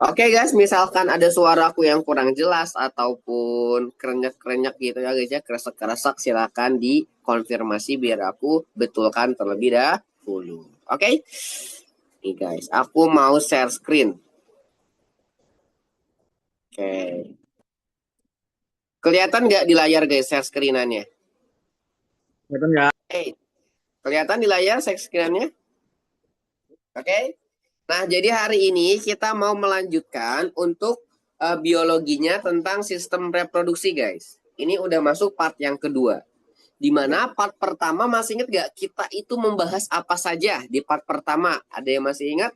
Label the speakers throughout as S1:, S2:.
S1: Oke guys, misalkan ada suaraku yang kurang jelas ataupun kerenyak-kerenyak gitu ya guys ya, kresek-kresek silakan dikonfirmasi biar aku betulkan terlebih dahulu. Oke? Nih guys, aku mau share screen. Oke. Kelihatan nggak di layar guys share screenannya?
S2: Kelihatan nggak?
S1: Hey, kelihatan di layar share screenannya? Oke? Nah, jadi hari ini kita mau melanjutkan untuk biologinya tentang sistem reproduksi, guys. Ini udah masuk part yang kedua. Di mana part pertama masih ingat gak? Kita itu membahas apa saja di part pertama? Ada yang masih ingat?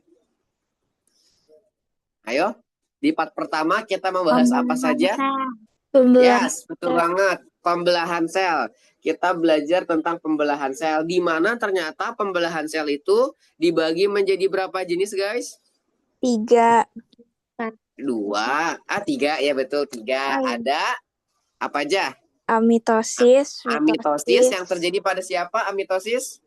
S1: Ayo, di part pertama kita membahas apa
S3: Pembelahan
S1: saja?
S3: sel. Pembelahan
S1: Yes, betul banget. Pembelahan sel. Kita belajar tentang pembelahan sel. Di mana ternyata pembelahan sel itu dibagi menjadi berapa jenis, guys?
S3: 3.
S1: Dua, tiga ya betul tiga. Ada apa aja?
S3: Amitosis,
S1: Amitosis
S3: mitosis,
S1: yang terjadi pada siapa? Amitosis?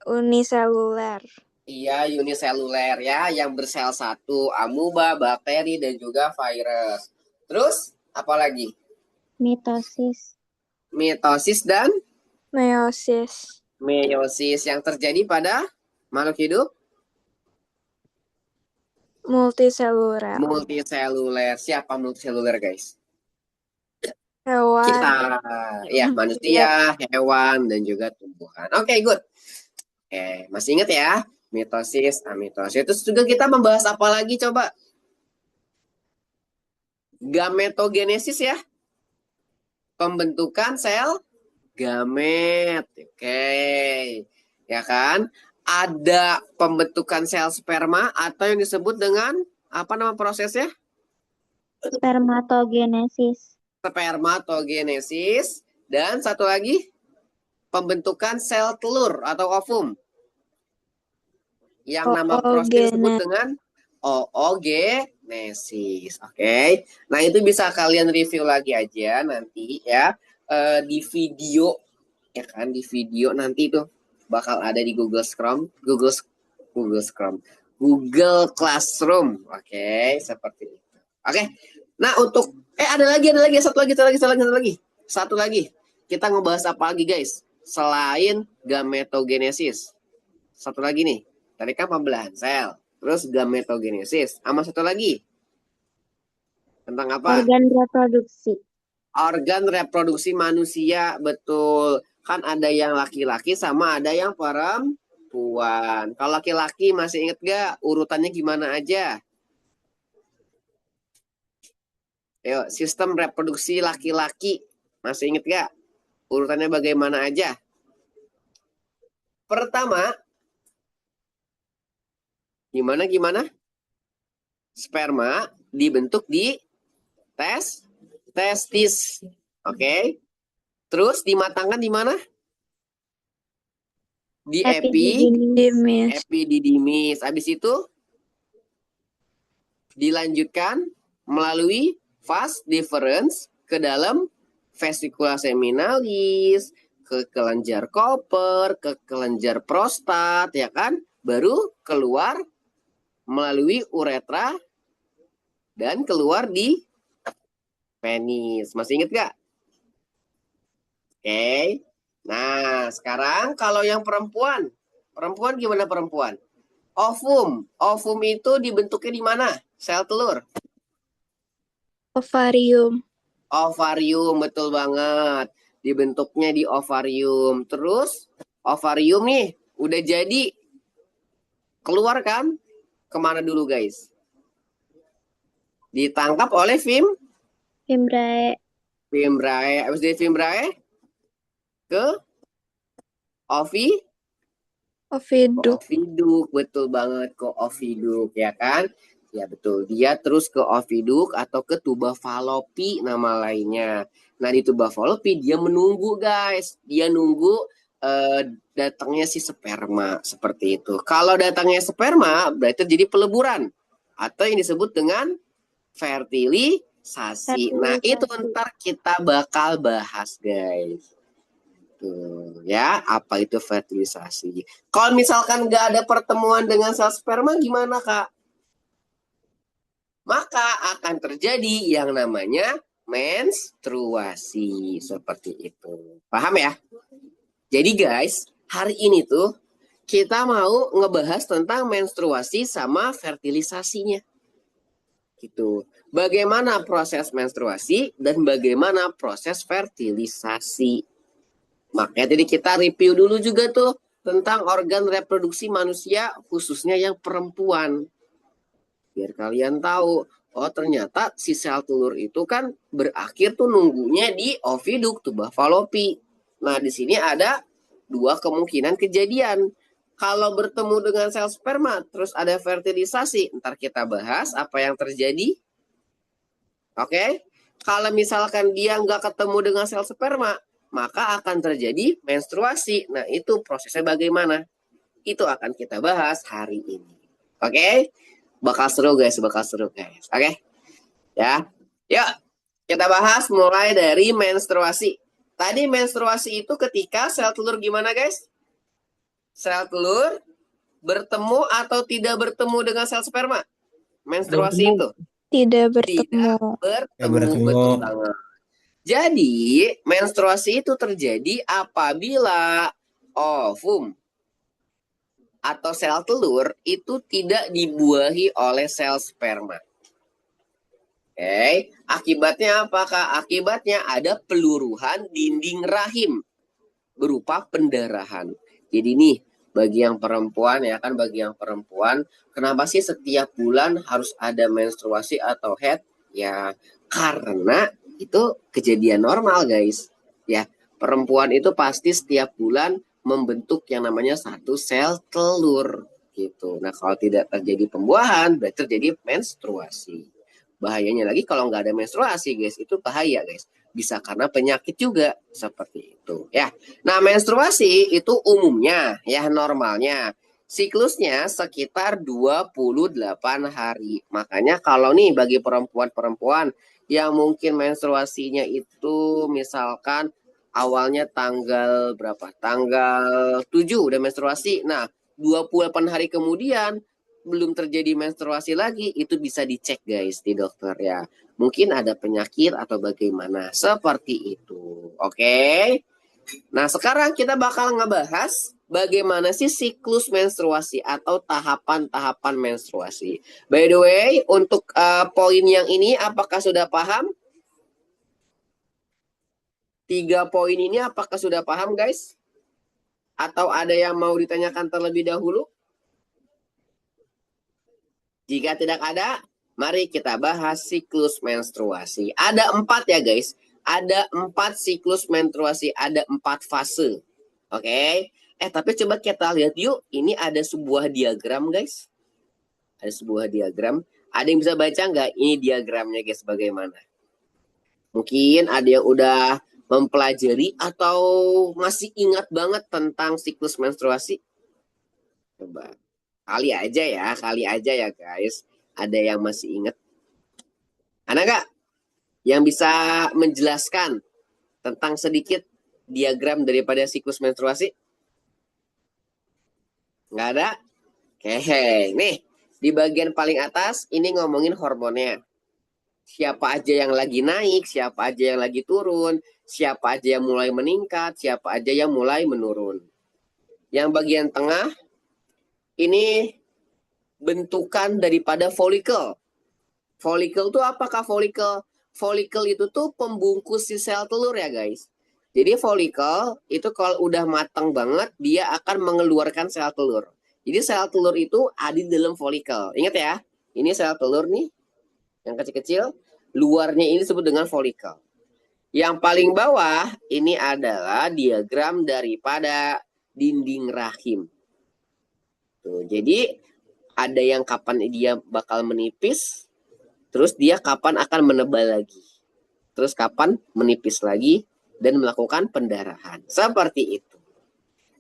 S3: uniseluler.
S1: Iya, uniseluler ya, yang bersel satu, amuba, bakteri dan juga virus. Terus apa lagi?
S3: Mitosis,
S1: Mitosis dan
S3: meiosis,
S1: meiosis yang terjadi pada makhluk hidup
S3: multiseluler.
S1: multiseluler. Siapa multiseluler, guys?
S3: Hewan,
S1: Kita, ya, manusia, hewan dan juga tumbuhan. Oke, good. Oke, masih ingat ya? Mitosis, amitosis. Terus juga kita membahas apa lagi coba? Gametogenesis ya. Pembentukan sel gamet. Oke. Ya kan? Ada pembentukan sel sperma atau yang disebut dengan apa nama prosesnya?
S3: spermatogenesis,
S1: Spermatogenesis. Dan satu lagi, pembentukan sel telur atau ovum. Yang nama proses disebut dengan oogenesis. Oke. Nah, itu bisa kalian review lagi aja nanti ya di video ya kan di video nanti itu bakal ada di Google Chrome, Google Classroom. Oke, seperti itu. Oke. Nah, untuk ada lagi satu lagi. Kita ngebahas apa lagi, guys? Selain gametogenesis. Satu lagi nih. Tadi kan pembelahan sel. Terus gametogenesis. Sama satu lagi. Tentang apa?
S3: organ reproduksi.
S1: Organ reproduksi manusia. Betul. Kan ada yang laki-laki sama ada yang perempuan. Kalau laki-laki masih inget gak urutannya gimana aja? Ayo, sistem reproduksi laki-laki. Masih inget gak? Urutannya bagaimana aja? Pertama, gimana? Sperma dibentuk di testis. Oke. Terus dimatangkan di mana? Di epididymis. Habis itu dilanjutkan melalui vas deferens ke dalam vesicula seminalis, ke kelenjar Koper, ke kelenjar prostat, ya kan? Baru keluar melalui uretra dan keluar di penis. Masih inget gak? Oke. Nah, sekarang kalau yang perempuan. Perempuan gimana perempuan? Ovum. Ovum itu dibentuknya di mana? Sel telur.
S3: Ovarium,
S1: Ovarium, betul banget. Dibentuknya di ovarium. Terus, ovarium nih, udah jadi. Keluar kan? Kemana dulu, guys? Ditangkap oleh
S3: fimbrae,
S1: fimbrae. Habis dari fimbrae, ke
S3: oviduk,
S1: oviduk. Betul banget, ke oviduk, ya kan? Ya, betul. Dia terus ke oviduk atau ke tuba falopi nama lainnya. Nah, di tuba falopi dia menunggu, guys. Dia nunggu datangnya si sperma seperti itu. Kalau datangnya sperma berarti jadi peleburan atau yang disebut dengan fertilisasi. Nah, itu ntar kita bakal bahas, guys. Tuh, ya, apa itu fertilisasi? Kalau misalkan nggak ada pertemuan dengan sel sperma gimana, Kak? maka akan terjadi yang namanya menstruasi. Seperti itu. Paham ya? Jadi guys, hari ini tuh kita mau ngebahas tentang menstruasi sama fertilisasinya. Gitu. Bagaimana proses menstruasi dan bagaimana proses fertilisasi. Makanya tadi kita review dulu juga tuh tentang organ reproduksi manusia khususnya yang perempuan. Biar kalian tahu, oh ternyata si sel telur itu kan berakhir tuh nunggunya di oviduk tuba falopi. Nah, di sini ada dua kemungkinan kejadian. Kalau bertemu dengan sel sperma, terus ada fertilisasi, ntar kita bahas apa yang terjadi. Oke? Kalau misalkan dia nggak ketemu dengan sel sperma, maka akan terjadi menstruasi. Nah, itu prosesnya bagaimana? Itu akan kita bahas hari ini. Oke? Bakal seru guys. Oke? Ya. Yuk, kita bahas mulai dari menstruasi. Tadi menstruasi itu ketika sel telur gimana guys? Sel telur bertemu atau tidak bertemu dengan sel sperma? Menstruasi
S2: Bertemu.
S1: itu
S3: Tidak
S1: tidak
S3: bertemu.
S1: bertemu. Betul banget. Jadi, menstruasi itu terjadi apabila ovum atau sel telur itu tidak dibuahi oleh sel sperma. Oke, akibatnya apakah? Akibatnya ada peluruhan dinding rahim berupa pendarahan. Jadi nih, bagi yang perempuan ya kan, bagi yang perempuan, kenapa sih setiap bulan harus ada menstruasi atau head? Ya, karena itu kejadian normal guys. Ya, perempuan itu pasti setiap bulan membentuk yang namanya satu sel telur gitu. Nah, kalau tidak terjadi pembuahan, berarti terjadi menstruasi. Bahayanya lagi kalau nggak ada menstruasi guys, itu bahaya guys. Bisa karena penyakit juga seperti itu ya. Nah, menstruasi itu umumnya ya normalnya siklusnya sekitar 28 hari. Makanya kalau nih bagi perempuan-perempuan yang mungkin menstruasinya itu misalkan awalnya tanggal berapa? Tanggal 7 udah menstruasi. Nah, 28 hari kemudian belum terjadi menstruasi lagi, itu bisa dicek guys di dokter ya. Mungkin ada penyakit atau bagaimana. Seperti itu. Oke. Nah, sekarang kita bakal ngebahas bagaimana sih siklus menstruasi atau tahapan-tahapan menstruasi. By the way, untuk poin yang ini apakah sudah paham? 3 poin ini apakah sudah paham guys? Atau ada yang mau ditanyakan terlebih dahulu? Jika tidak ada, mari kita bahas siklus menstruasi. Ada 4 ya guys. Ada 4 siklus menstruasi, ada 4 fase. Oke. Tapi coba kita lihat yuk. Ini ada sebuah diagram guys. Ada sebuah diagram. Ada yang bisa baca nggak ini diagramnya guys bagaimana? Mungkin ada yang udah mempelajari atau masih ingat banget tentang siklus menstruasi? Coba. Kali aja ya guys. Ada yang masih ingat? Ada nggak yang bisa menjelaskan tentang sedikit diagram daripada siklus menstruasi? Nggak ada? Oke, nih di bagian paling atas ini ngomongin hormonnya. Siapa aja yang lagi naik, siapa aja yang lagi turun, siapa aja yang mulai meningkat, siapa aja yang mulai menurun. Yang bagian tengah ini bentukan daripada folikel. Folikel itu apakah folikel? Folikel itu tuh pembungkus si sel telur ya guys. Jadi folikel itu kalau udah matang banget, dia akan mengeluarkan sel telur. Jadi sel telur itu ada di dalam folikel. Ingat ya, ini sel telur nih, yang kecil-kecil. Luarnya ini disebut dengan folikel. Yang paling bawah ini adalah diagram daripada dinding rahim. Tuh, jadi ada yang kapan dia bakal menipis, terus dia kapan akan menebal lagi. Terus kapan menipis lagi dan melakukan pendarahan. Seperti itu.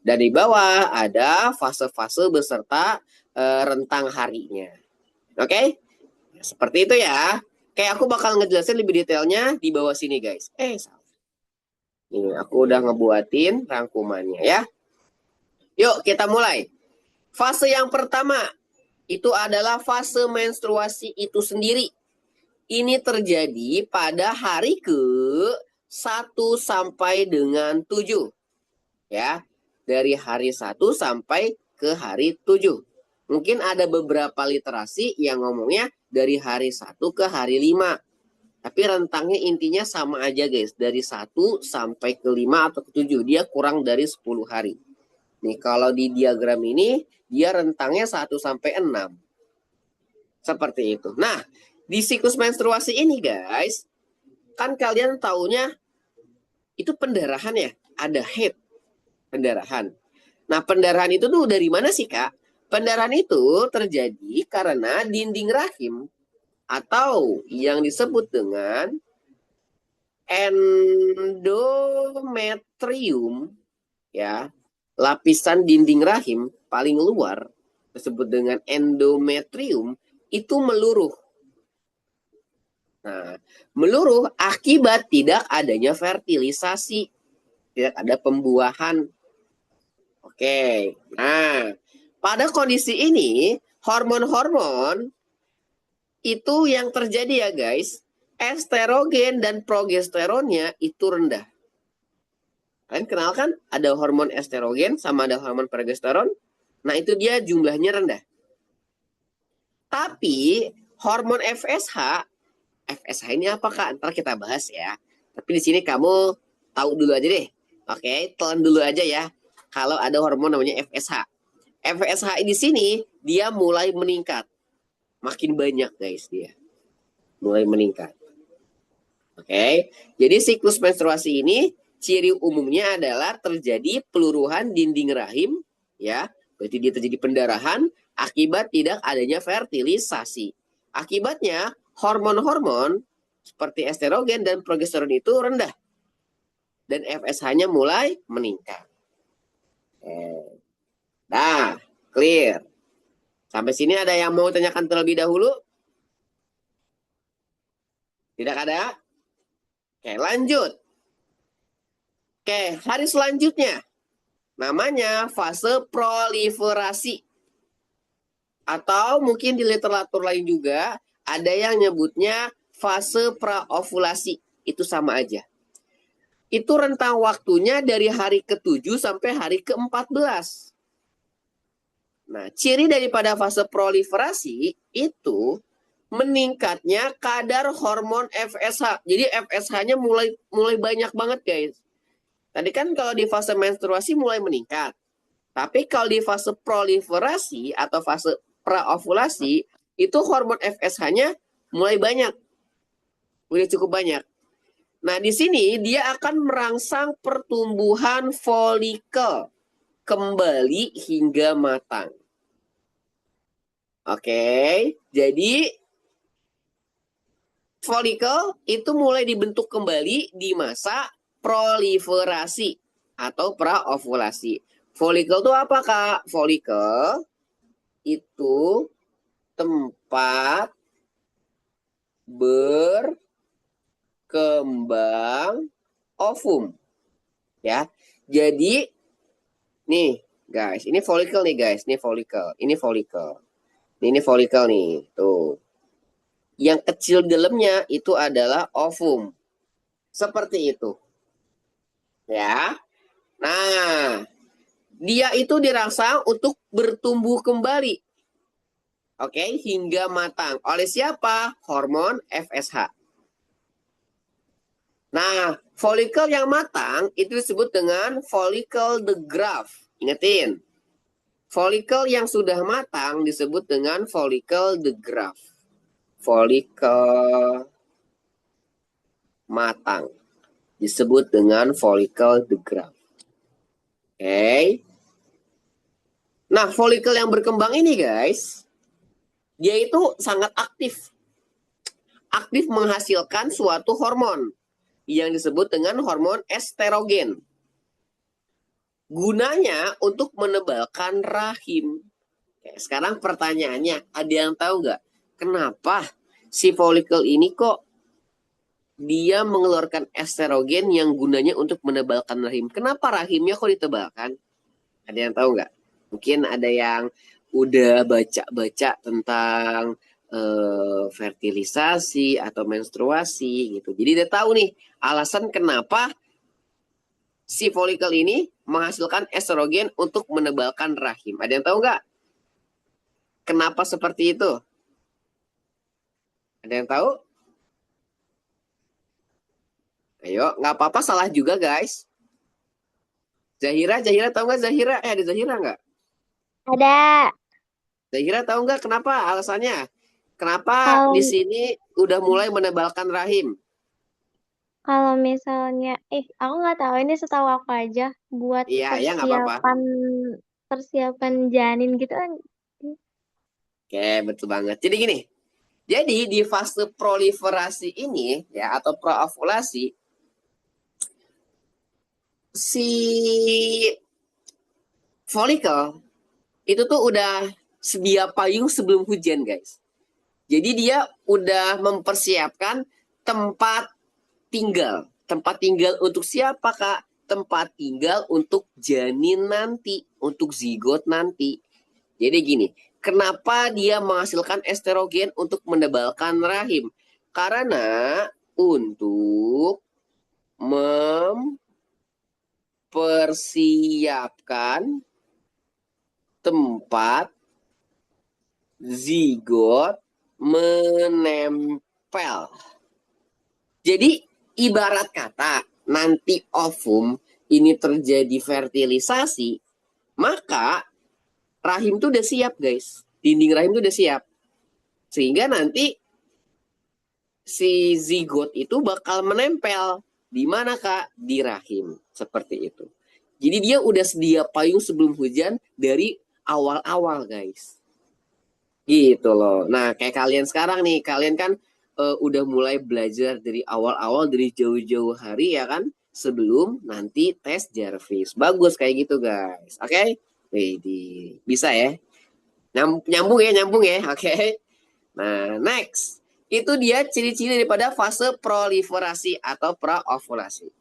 S1: Dari bawah ada fase-fase beserta rentang harinya. Oke? Seperti itu ya. Kayak aku bakal ngejelasin lebih detailnya di bawah sini guys. Ini aku udah ngebuatin rangkumannya ya. Yuk kita mulai. Fase yang pertama itu adalah fase menstruasi itu sendiri. Ini terjadi pada hari ke-1 sampai dengan 7. Ya, dari hari 1 sampai ke hari 7. Mungkin ada beberapa literasi yang ngomongnya dari hari 1 ke hari 5. Tapi rentangnya intinya sama aja guys. Dari 1 sampai ke 5 atau ke 7. Dia kurang dari 10 hari. Nih kalau di diagram ini dia rentangnya 1 sampai 6. Seperti itu. Nah, di siklus menstruasi ini guys, kan kalian taunya itu pendarahan ya. Ada head, pendarahan. Nah, pendarahan itu tuh dari mana sih Kak? Pendarahan itu terjadi karena dinding rahim atau yang disebut dengan endometrium, ya, lapisan dinding rahim paling luar disebut dengan endometrium itu meluruh. Nah, meluruh akibat tidak adanya fertilisasi, tidak ada pembuahan. Oke, nah pada kondisi ini hormon-hormon itu yang terjadi ya guys, estrogen dan progesteronnya itu rendah. Kalian kenal kan ada hormon estrogen sama ada hormon progesteron? Nah itu dia jumlahnya rendah. Tapi hormon FSH ini apa Kak? Ntar kita bahas ya. Tapi di sini kamu tahu dulu aja deh. Oke, telan dulu aja ya. Kalau ada hormon namanya FSH. FSH di sini dia mulai meningkat. Makin banyak guys dia. Mulai meningkat. Oke. Jadi siklus menstruasi ini ciri umumnya adalah terjadi peluruhan dinding rahim ya. Berarti dia terjadi pendarahan akibat tidak adanya fertilisasi. Akibatnya hormon-hormon seperti estrogen dan progesteron itu rendah. Dan FSH-nya mulai meningkat. Nah, clear. Sampai sini ada yang mau tanyakan terlebih dahulu? Tidak ada? Oke, lanjut. Oke, hari selanjutnya. Namanya fase proliferasi. Atau mungkin di literatur lain juga ada yang nyebutnya fase praovulasi. Itu sama aja. Itu rentang waktunya dari hari ke-7 sampai hari ke-14. Nah, ciri daripada fase proliferasi itu meningkatnya kadar hormon FSH. Jadi FSH-nya mulai banyak banget, guys. Tadi kan kalau di fase menstruasi mulai meningkat. Tapi kalau di fase proliferasi atau fase praovulasi, itu hormon FSH-nya mulai banyak. Udah cukup banyak. Nah, di sini dia akan merangsang pertumbuhan folikel kembali hingga matang. Oke, jadi folikel itu mulai dibentuk kembali di masa proliferasi atau praovulasi. Folikel itu apa, Kak? Folikel itu tempat berkembang ovum. Ya. Jadi nih, guys, ini folikel nih, guys. Ini folikel. Ini folikel. Ini folikel nih, tuh. Yang kecil di dalamnya itu adalah ovum. Seperti itu. Ya. Nah, dia itu dirangsang untuk bertumbuh kembali. Oke, hingga matang. Oleh siapa? Hormon FSH. Nah, folikel yang matang itu disebut dengan folikel de Graaff. Ingetin. Folikel yang sudah matang disebut dengan folikel de Graaff. Folikel matang disebut dengan folikel de Graaff. Oke. Nah, folikel yang berkembang ini, guys, dia itu sangat aktif. Aktif menghasilkan suatu hormon yang disebut dengan hormon estrogen. Gunanya untuk menebalkan rahim. Oke, sekarang pertanyaannya, ada yang tahu nggak? Kenapa si folikel ini kok dia mengeluarkan estrogen yang gunanya untuk menebalkan rahim? Kenapa rahimnya kok ditebalkan? Ada yang tahu nggak? Mungkin ada yang udah baca-baca tentang fertilisasi atau menstruasi gitu. Jadi dia tahu nih alasan kenapa si folikel ini menghasilkan estrogen untuk menebalkan rahim. Ada yang tahu nggak? Kenapa seperti itu? Ada yang tahu? Ayo, nggak apa-apa, salah juga guys. Zahira tahu nggak Zahira? Ada Zahira nggak?
S3: Ada.
S1: Zahira tahu nggak kenapa alasannya? Kenapa
S3: Kalau
S1: di sini udah mulai menebalkan rahim?
S3: kalau misalnya, aku nggak tahu ini setahu aku aja buat
S1: Iya, ya nggak apa-apa.
S3: persiapan persiapan janin gitu kan.
S1: Oke, betul banget. Jadi gini, jadi di fase proliferasi ini ya atau proovulasi, si folikel itu tuh udah sedia payung sebelum hujan, guys. Jadi dia udah mempersiapkan tempat tinggal. Tempat tinggal untuk siapa, Kak? Tempat tinggal untuk janin nanti, untuk zigot nanti. Jadi gini, kenapa dia menghasilkan estrogen untuk menebalkan rahim? Karena untuk mempersiapkan tempat zigot menempel. Jadi ibarat kata nanti ovum ini terjadi fertilisasi, maka rahim tuh udah siap guys. Dinding rahim tuh udah siap. Sehingga nanti si zigot itu bakal menempel. Di mana Kak? Di rahim. Seperti itu. Jadi dia udah sedia payung sebelum hujan dari awal-awal guys. Gitu loh. Nah kayak kalian sekarang nih. Kalian kan udah mulai belajar dari awal-awal, dari jauh-jauh hari ya kan, sebelum nanti tes Jarvis. Bagus kayak gitu guys. Oke? Bisa ya? Nyambung ya. Oke? Nah, next. Itu dia ciri-ciri daripada fase proliferasi atau praovulasi.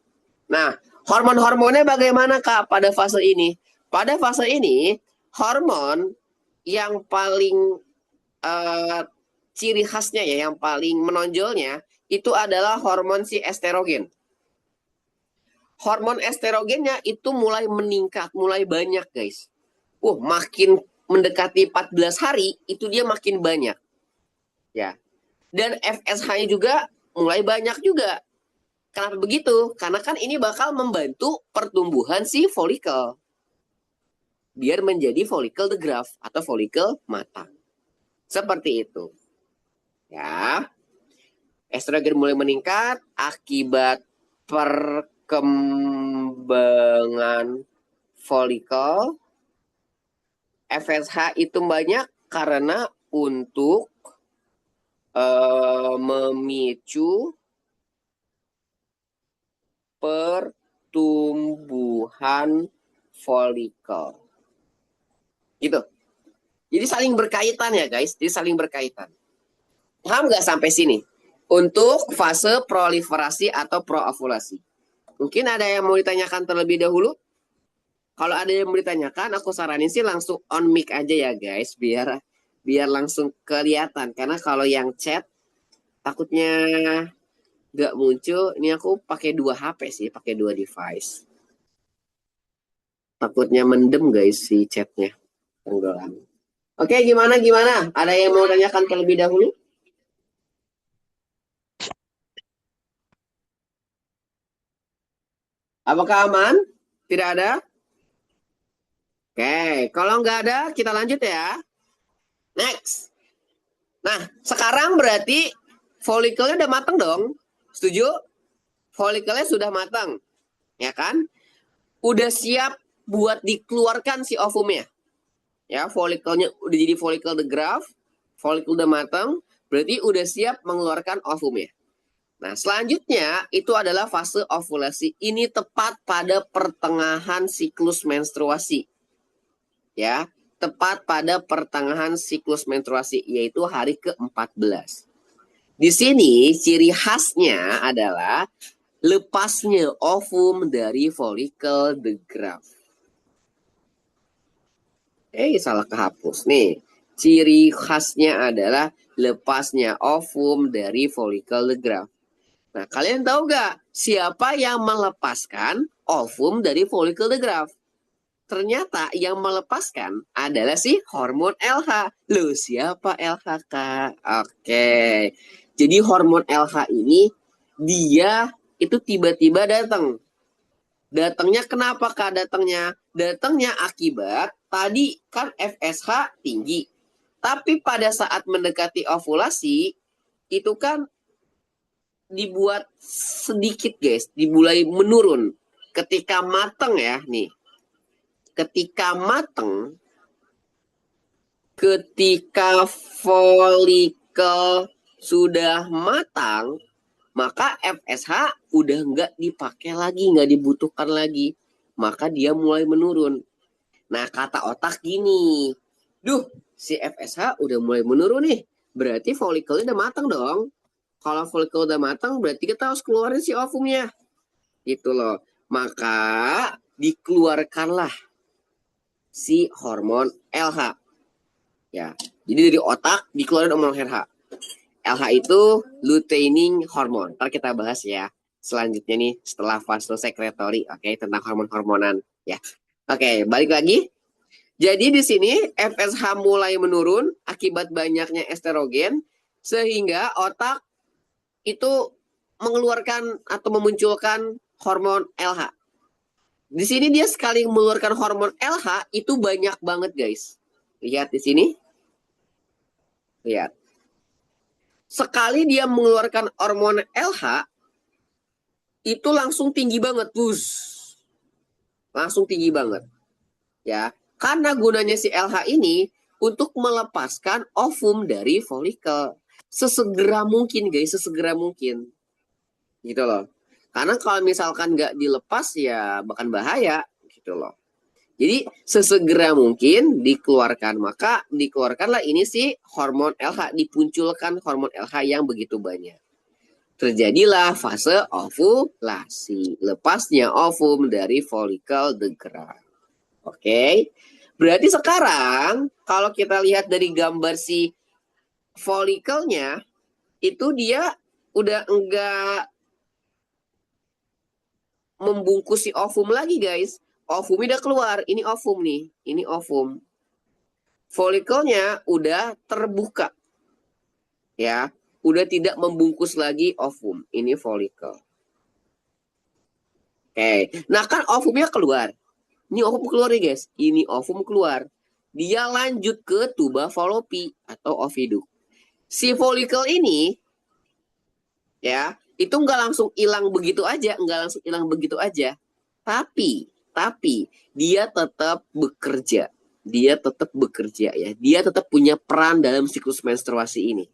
S1: Nah, hormon-hormonnya bagaimana Kak pada fase ini? Pada fase ini, hormon yang paling ciri khasnya ya, yang paling menonjolnya itu adalah hormon si estrogen. Hormon estrogennya itu mulai meningkat, mulai banyak guys. Makin mendekati 14 hari itu dia makin banyak. Ya. Dan FSH-nya juga mulai banyak juga. Kenapa begitu? Karena kan ini bakal membantu pertumbuhan si folikel. Biar menjadi folikel the graft atau folikel matang. Seperti itu. Ya. Estrogen mulai meningkat akibat perkembangan folikel. FSH itu banyak karena untuk memicu pertumbuhan folikel. Gitu. Jadi saling berkaitan ya guys. Jadi saling berkaitan. Paham nggak sampai sini? Untuk fase proliferasi atau proovulasi. Mungkin ada yang mau ditanyakan terlebih dahulu? Kalau ada yang mau ditanyakan, aku saranin sih langsung on mic aja ya guys. Biar langsung kelihatan. Karena kalau yang chat, takutnya nggak muncul. Ini aku pakai 2 HP sih, pakai 2 device. Takutnya mendem guys si chatnya. Tenggelam. Oke, gimana? Ada yang mau tanyakan terlebih dahulu? Apakah aman? Tidak ada? Oke, kalau nggak ada, kita lanjut ya. Next. Nah, sekarang berarti folikelnya udah matang dong. Setuju? Folikelnya sudah matang. Ya kan? Udah siap buat dikeluarkan si ovumnya. Ya, folikelnya udah jadi folikel the graft. Folikel udah matang. Berarti udah siap mengeluarkan ovumnya. Nah, selanjutnya itu adalah fase ovulasi. Ini tepat pada pertengahan siklus menstruasi. Ya, tepat pada pertengahan siklus menstruasi, yaitu hari ke-14. Di sini ciri khasnya adalah lepasnya ovum dari folikel the graft. Salah kehapus nih. Ciri khasnya adalah lepasnya ovum dari folikel the graft. Nah, kalian tahu gak siapa yang melepaskan ovum dari folikel the graft? Ternyata yang melepaskan adalah si hormon LH. Loh, siapa LH, Kak? Oke. Jadi hormon LH ini dia itu tiba-tiba datang. Datangnya kenapa, Kak, datangnya? Datangnya akibat tadi kan FSH tinggi. Tapi pada saat mendekati ovulasi itu kan dibuat sedikit, guys, dimulai menurun. Ketika matang ya, nih. Ketika matang, ketika folikel sudah matang, maka FSH udah nggak dipakai lagi, nggak dibutuhkan lagi. Maka dia mulai menurun. Nah, kata otak gini, duh, si FSH udah mulai menurun nih. Berarti folikelnya udah matang dong. Kalau folikel udah matang, berarti kita harus keluarin si ovumnya. Gitu loh. Maka dikeluarkanlah si hormon LH. Ya, jadi dari otak dikeluarin hormon LH. LH itu luteining hormon. Ntar kita bahas ya. Selanjutnya nih setelah vasosekretory, oke, tentang hormon-hormonan ya. Oke, balik lagi. Jadi di sini FSH mulai menurun akibat banyaknya estrogen sehingga otak itu mengeluarkan atau memunculkan hormon LH. Di sini dia sekali mengeluarkan hormon LH itu banyak banget, guys. Lihat di sini. Lihat. Sekali dia mengeluarkan hormon LH itu langsung tinggi banget, bus. Langsung tinggi banget. Ya, karena gunanya si LH ini untuk melepaskan ovum dari folikel sesegera mungkin, guys, sesegera mungkin. Gitu loh. Karena kalau misalkan nggak dilepas ya bahkan bahaya gitu loh. Jadi sesegera mungkin dikeluarkan. Maka dikeluarkanlah ini si hormon LH. Dipunculkan hormon LH yang begitu banyak. Terjadilah fase ovulasi. Lepasnya ovum dari folikel the graft. Oke. Berarti sekarang kalau kita lihat dari gambar si folikelnya, itu dia udah enggak membungkus si ovum lagi, guys. Ovumnya udah keluar. Ini ovum nih. Ini ovum. Folikelnya udah terbuka. Ya. Udah tidak membungkus lagi ovum. Ini folikel. Oke. Nah kan ovumnya keluar. Ini ovum keluar nih, guys. Ini ovum keluar. Dia lanjut ke tuba falopi atau oviduk. Si folikel ini ya, itu nggak langsung hilang begitu aja, nggak langsung hilang begitu aja. Tapi dia tetap bekerja. Dia tetap bekerja ya. Dia tetap punya peran dalam siklus menstruasi ini.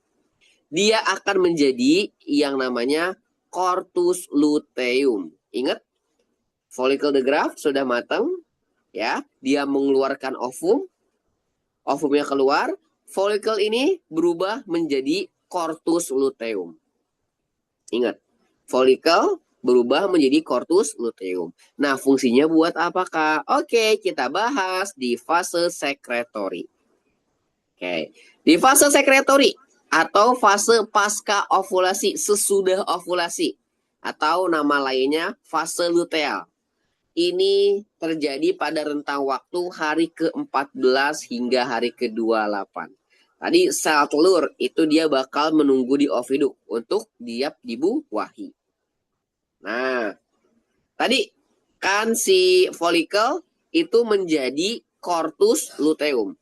S1: Dia akan menjadi yang namanya corpus luteum. Ingat? Follicle the graft sudah matang ya. Dia mengeluarkan ovum. Ovumnya keluar, follicle ini berubah menjadi corpus luteum. Ingat, follicle berubah menjadi corpus luteum. Nah, fungsinya buat apakah? Oke, kita bahas di fase sekretory. Oke, di fase sekretory atau fase pasca ovulasi, sesudah ovulasi, atau nama lainnya fase luteal. Ini terjadi pada rentang waktu hari ke-14 hingga hari ke-28. Tadi sel telur itu dia bakal menunggu di oviduk untuk dia dibuahi. Nah, tadi kan si folikel itu menjadi corpus luteum.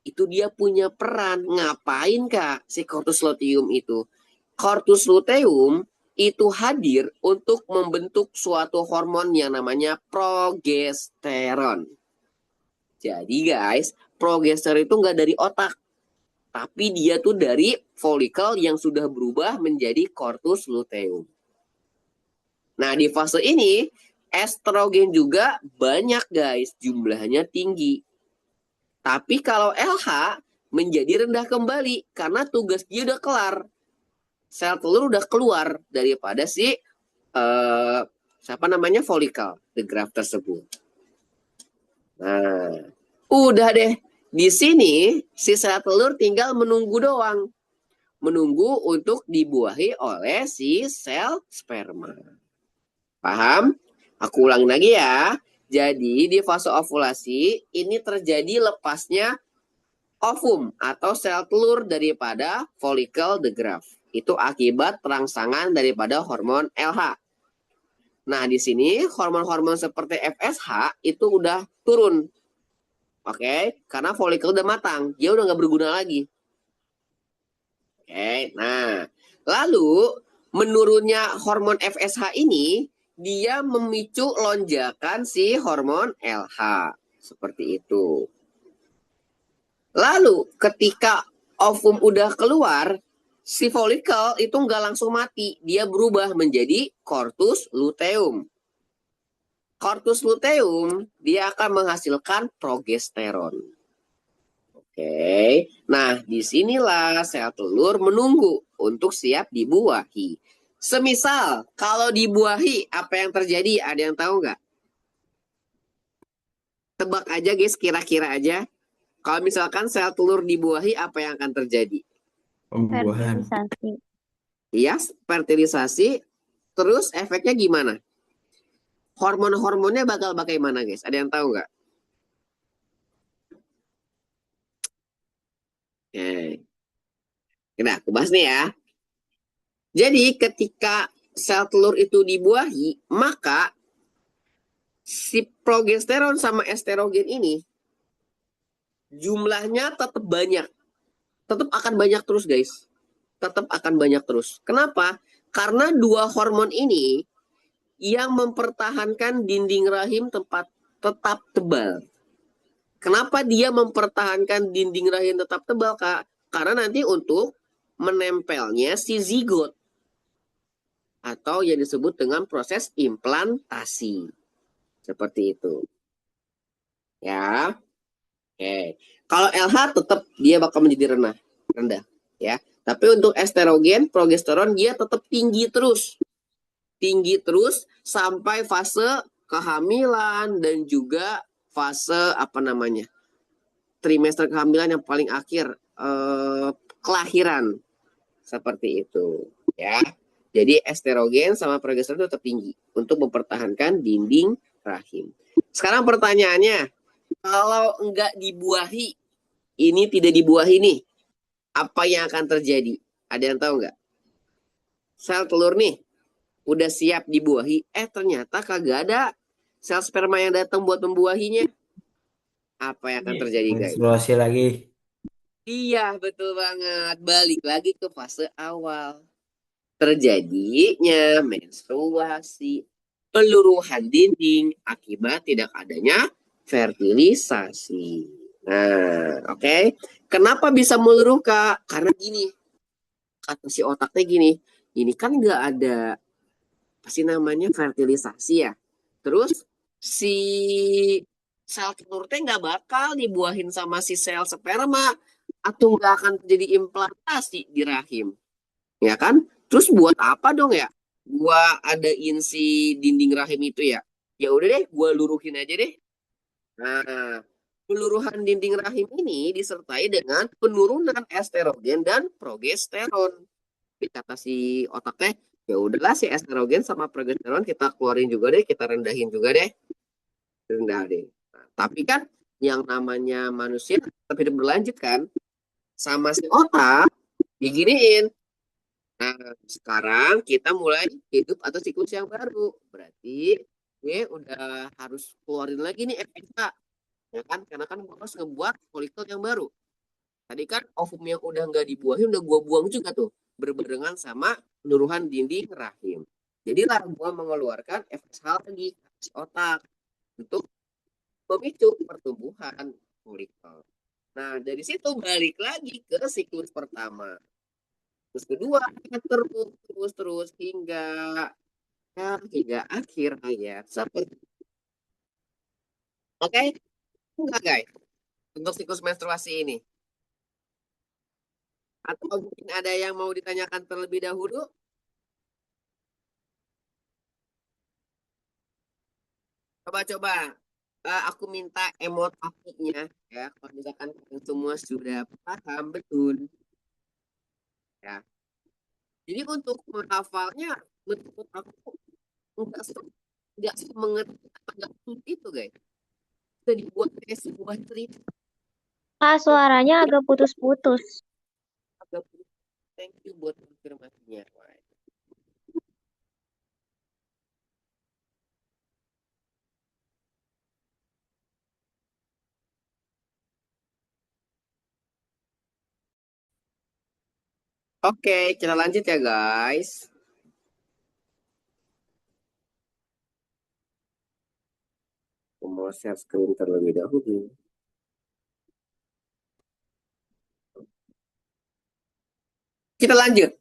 S1: Itu dia punya peran. Ngapain, Kak, si corpus luteum itu? Corpus luteum itu hadir untuk membentuk suatu hormon yang namanya progesteron. Jadi guys, progesteron itu nggak dari otak, tapi dia tuh dari folikel yang sudah berubah menjadi corpus luteum. Nah, di fase ini estrogen juga banyak, guys, jumlahnya tinggi. Tapi kalau LH menjadi rendah kembali karena tugas dia udah kelar. Sel telur udah keluar daripada si folikel the graft tersebut. Nah, udah deh. Di sini si sel telur tinggal menunggu doang. Menunggu untuk dibuahi oleh si sel sperma. Paham? Aku ulangi lagi ya. Jadi di fase ovulasi ini terjadi lepasnya ovum atau sel telur daripada follicle the graft. Itu akibat perangsangan daripada hormon LH. Nah, di sini hormon-hormon seperti FSH itu udah turun. Oke, karena follicle udah matang. Dia udah nggak berguna lagi. Oke, nah. Lalu, menurunnya hormon FSH ini, dia memicu lonjakan si hormon LH. Seperti itu. Lalu ketika ovum udah keluar, si folikel itu nggak langsung mati. Dia berubah menjadi corpus luteum. Corpus luteum, dia akan menghasilkan progesteron. Oke, nah disinilah sel telur menunggu untuk siap dibuahi. Semisal kalau dibuahi, apa yang terjadi? Ada yang tahu nggak? Tebak aja guys, kira-kira aja. Kalau misalkan sel telur dibuahi, apa yang akan terjadi?
S2: Pembuahan.
S3: Fertilisasi.
S1: Iya, fertilisasi. Terus efeknya gimana? Hormon-hormonnya bakal bagaimana guys? Ada yang tahu nggak? Oke. Nah, aku bahas nih ya. Jadi ketika sel telur itu dibuahi, maka si progesteron sama estrogen ini jumlahnya tetap banyak. Tetap akan banyak terus guys. Tetap akan banyak terus. Kenapa? Karena dua hormon ini yang mempertahankan dinding rahim tetap tebal. Kenapa dia mempertahankan dinding rahim tetap tebal, Kak? Karena nanti untuk menempelnya si zigot atau yang disebut dengan proses implantasi. Seperti itu. Ya. Oke. Kalau LH tetap dia bakal menjadi rendah, ya. Tapi untuk estrogen, progesteron dia tetap tinggi terus. Tinggi terus sampai fase kehamilan dan juga fase trimester kehamilan yang paling akhir kelahiran seperti itu ya. Jadi estrogen sama progesteron tetap tinggi untuk mempertahankan dinding rahim. Sekarang pertanyaannya, kalau enggak dibuahi, ini tidak dibuahi nih, apa yang akan terjadi? Ada yang tahu nggak? Sel telur nih udah siap dibuahi, ternyata kagak ada sel sperma yang datang buat membuahinya. Apa yang akan terjadi guys?
S2: Menstruasi lagi.
S1: Iya, betul banget. Balik lagi ke fase awal. Terjadinya menstruasi, peluruhan dinding akibat tidak adanya fertilisasi. Nah, oke. Kenapa bisa meluruh, Kak? Karena gini, kata si otaknya gini, ini kan nggak ada fertilisasi ya. Terus si sel telur teh nggak bakal dibuahin sama si sel sperma atau nggak akan jadi implantasi di rahim, ya kan? Terus buat apa dong ya? Gua adain si dinding rahim itu ya. Ya udah deh, gua luruhin aja deh. Nah, peluruhan dinding rahim ini disertai dengan penurunan estrogen dan progesteron. Kata si otak teh, ya udahlah si estrogen sama progesteron kita keluarin juga deh, kita rendahin juga deh. Rendah deh. Nah, tapi kan yang namanya manusia tetap hidup berlanjut kan? Sama si otak diginiin. Nah, sekarang kita mulai hidup atau siklus yang baru. Berarti gue udah harus keluarin lagi nih FSH. Ya kan? Karena kan gue harus ngebuat folikel yang baru. Tadi kan ovum yang udah nggak dibuahin udah gue buang juga tuh. Berbarengan sama penurunan dinding rahim. Jadilah gue mengeluarkan FSH lagi si otak untuk memicu pertumbuhan folikel. Nah, dari situ balik lagi ke siklus pertama. Terus kedua, terus hingga akhir hayat. Seperti oke, enggak guys, untuk siklus menstruasi ini. Atau mungkin ada yang mau ditanyakan terlebih dahulu? Coba-coba. aku minta emot apinya ya. Kalau misalkan kalian semua sudah paham betul ya. Jadi untuk menghafalnya menurut aku enggak enggak semengerti enggak sulit itu guys. Bisa dibuat kayak sebuah cerita.
S3: Kak, suaranya agak putus-putus.
S1: Agak thank you buat konfirmasinya. Oke, kita lanjut ya guys. Aku mau share screen terlebih dahulu. Kita lanjut.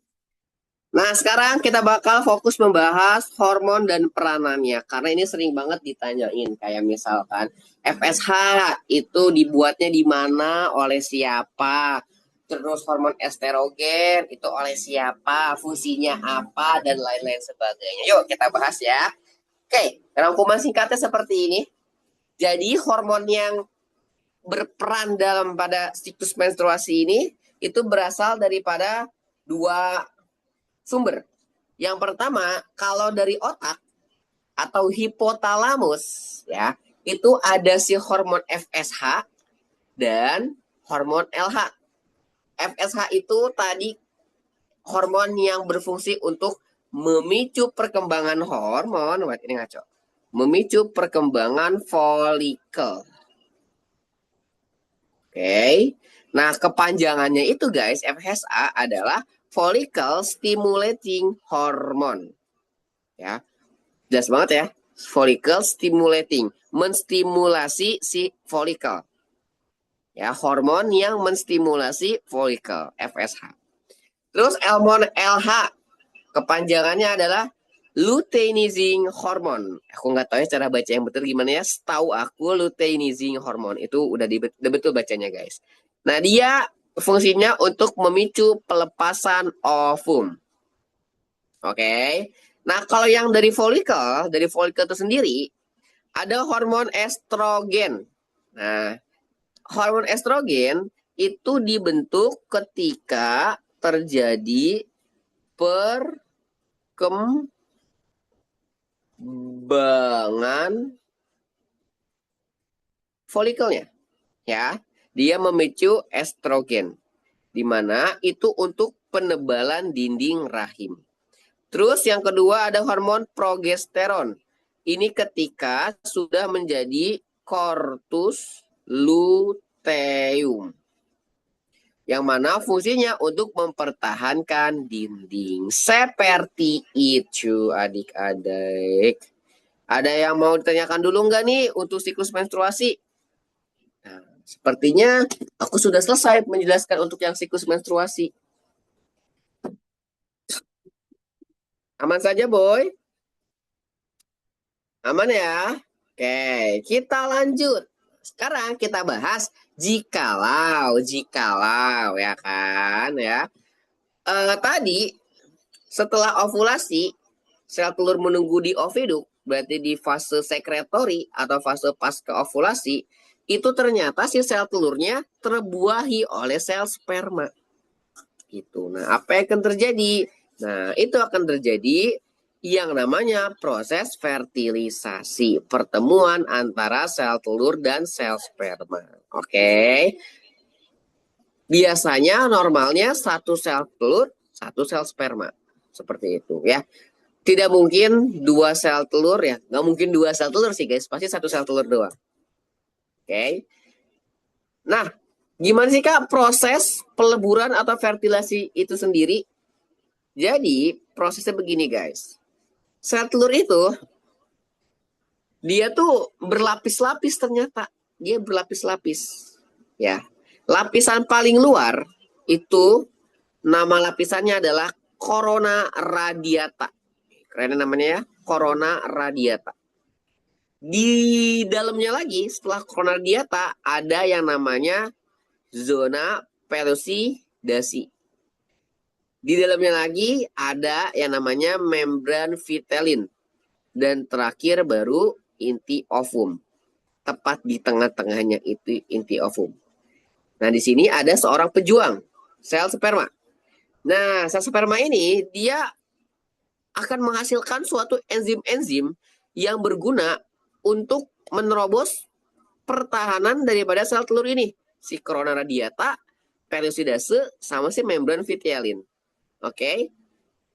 S1: Nah, sekarang kita bakal fokus membahas hormon dan peranannya. Karena ini sering banget ditanyain. Kayak misalkan, FSH itu dibuatnya di mana, oleh siapa. Terus hormon estrogen itu oleh siapa, fungsinya apa, dan lain-lain sebagainya. Yuk, kita bahas ya. Oke, rangkuman singkatnya seperti ini. Jadi, hormon yang berperan dalam pada siklus menstruasi ini, itu berasal daripada dua sumber. Yang pertama, kalau dari otak atau hipotalamus ya, itu ada si hormon FSH dan hormon LH. FSH itu tadi hormon yang berfungsi untuk memicu perkembangan hormon, ini ngaco. Memicu perkembangan folikel. Oke. Nah, kepanjangannya itu guys, FSH adalah follicle stimulating hormone. Ya. Jelas banget ya. Follicle stimulating, menstimulasi si follicle. Ya, hormon yang menstimulasi follicle, FSH. Terus hormon LH, kepanjangannya adalah luteinizing hormone. Aku nggak tahu ya cara baca yang betul gimana ya. Setahu aku luteinizing hormone itu udah betul bacanya guys. Nah, dia fungsinya untuk memicu pelepasan ovum. Oke. Nah, kalau yang dari folikel itu sendiri ada hormon estrogen. Nah, hormon estrogen itu dibentuk ketika terjadi perkembangan folikelnya, ya. Dia memicu estrogen, di mana itu untuk penebalan dinding rahim. Terus yang kedua ada hormon progesteron. Ini ketika sudah menjadi corpus luteum. Yang mana fungsinya untuk mempertahankan dinding. Seperti itu adik-adik. Ada yang mau ditanyakan dulu nggak nih untuk siklus menstruasi? Nah, sepertinya aku sudah selesai menjelaskan untuk yang siklus menstruasi. Aman saja, Boy? Aman ya? Oke, kita lanjut. Sekarang kita bahas jikalau ya kan ya. Tadi setelah ovulasi, sel telur menunggu di oviduk, berarti di fase sekretori atau fase pasca ovulasi, itu ternyata si sel telurnya terbuahi oleh sel sperma. Gitu. Nah, apa yang akan terjadi? Nah, itu akan terjadi yang namanya proses fertilisasi, pertemuan antara sel telur dan sel sperma. Oke. Biasanya normalnya satu sel telur, satu sel sperma. Seperti itu ya. Tidak mungkin dua sel telur ya. Nggak mungkin dua sel telur sih guys. Pasti satu sel telur doang. Oke. Nah, gimana sih Kak proses peleburan atau fertilasi itu sendiri? Jadi prosesnya begini guys. Sel telur itu dia tuh berlapis-lapis ternyata. Dia berlapis-lapis. Ya. Lapisan paling luar itu nama lapisannya adalah corona radiata. Keren namanya ya, corona radiata. Di dalamnya lagi setelah corona radiata ada yang namanya zona pelucidasi. Di dalamnya lagi ada yang namanya membran vitellin. Dan terakhir baru inti ovum. tepat di tengah-tengahnya itu inti ovum. Nah, di sini ada seorang pejuang, sel sperma. Nah, sel sperma ini dia akan menghasilkan suatu enzim-enzim yang berguna untuk menerobos pertahanan daripada sel telur ini. Si corona radiata, pellucidase, sama si membran vitelline. Oke?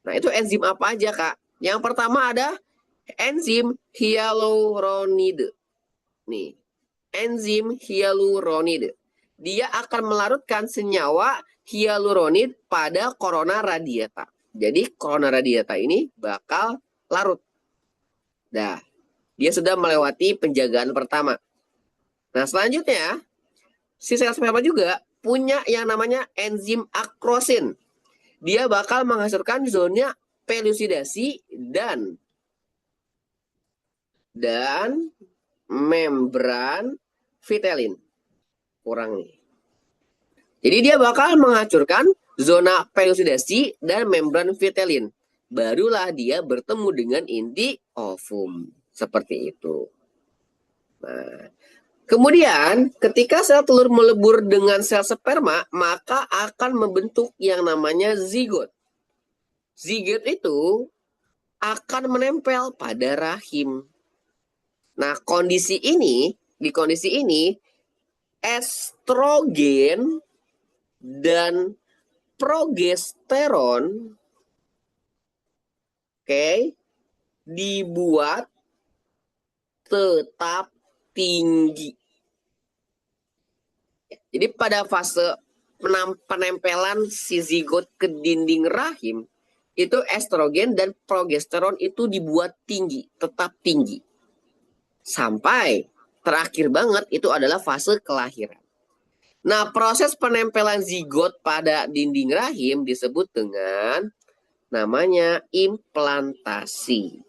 S1: Nah, itu enzim apa aja, Kak? Yang pertama ada enzim hyaluronide. Nih, enzim hyaluronide. Dia akan melarutkan senyawa hyaluronid pada corona radiata. Jadi corona radiata ini bakal larut. Nah, dia sudah melewati penjagaan pertama. Nah, selanjutnya, si sel sperma juga punya yang namanya enzim akrosin. Dia bakal menghasilkan zona pelusidasi dan membran vitelin. Kurang nih. Jadi dia bakal menghancurkan zona pelusidasi dan membran vitelin. Barulah dia bertemu dengan inti ovum. Seperti itu. Nah, kemudian ketika sel telur melebur dengan sel sperma, maka akan membentuk yang namanya zigot. Zigot itu akan menempel pada rahim. Nah, di kondisi ini estrogen dan progesteron dibuat tetap tinggi. Jadi pada fase penempelan si zigot ke dinding rahim, itu estrogen dan progesteron itu dibuat tinggi, tetap tinggi. Sampai terakhir banget itu adalah fase kelahiran. Nah, proses penempelan zigot pada dinding rahim disebut dengan namanya implantasi.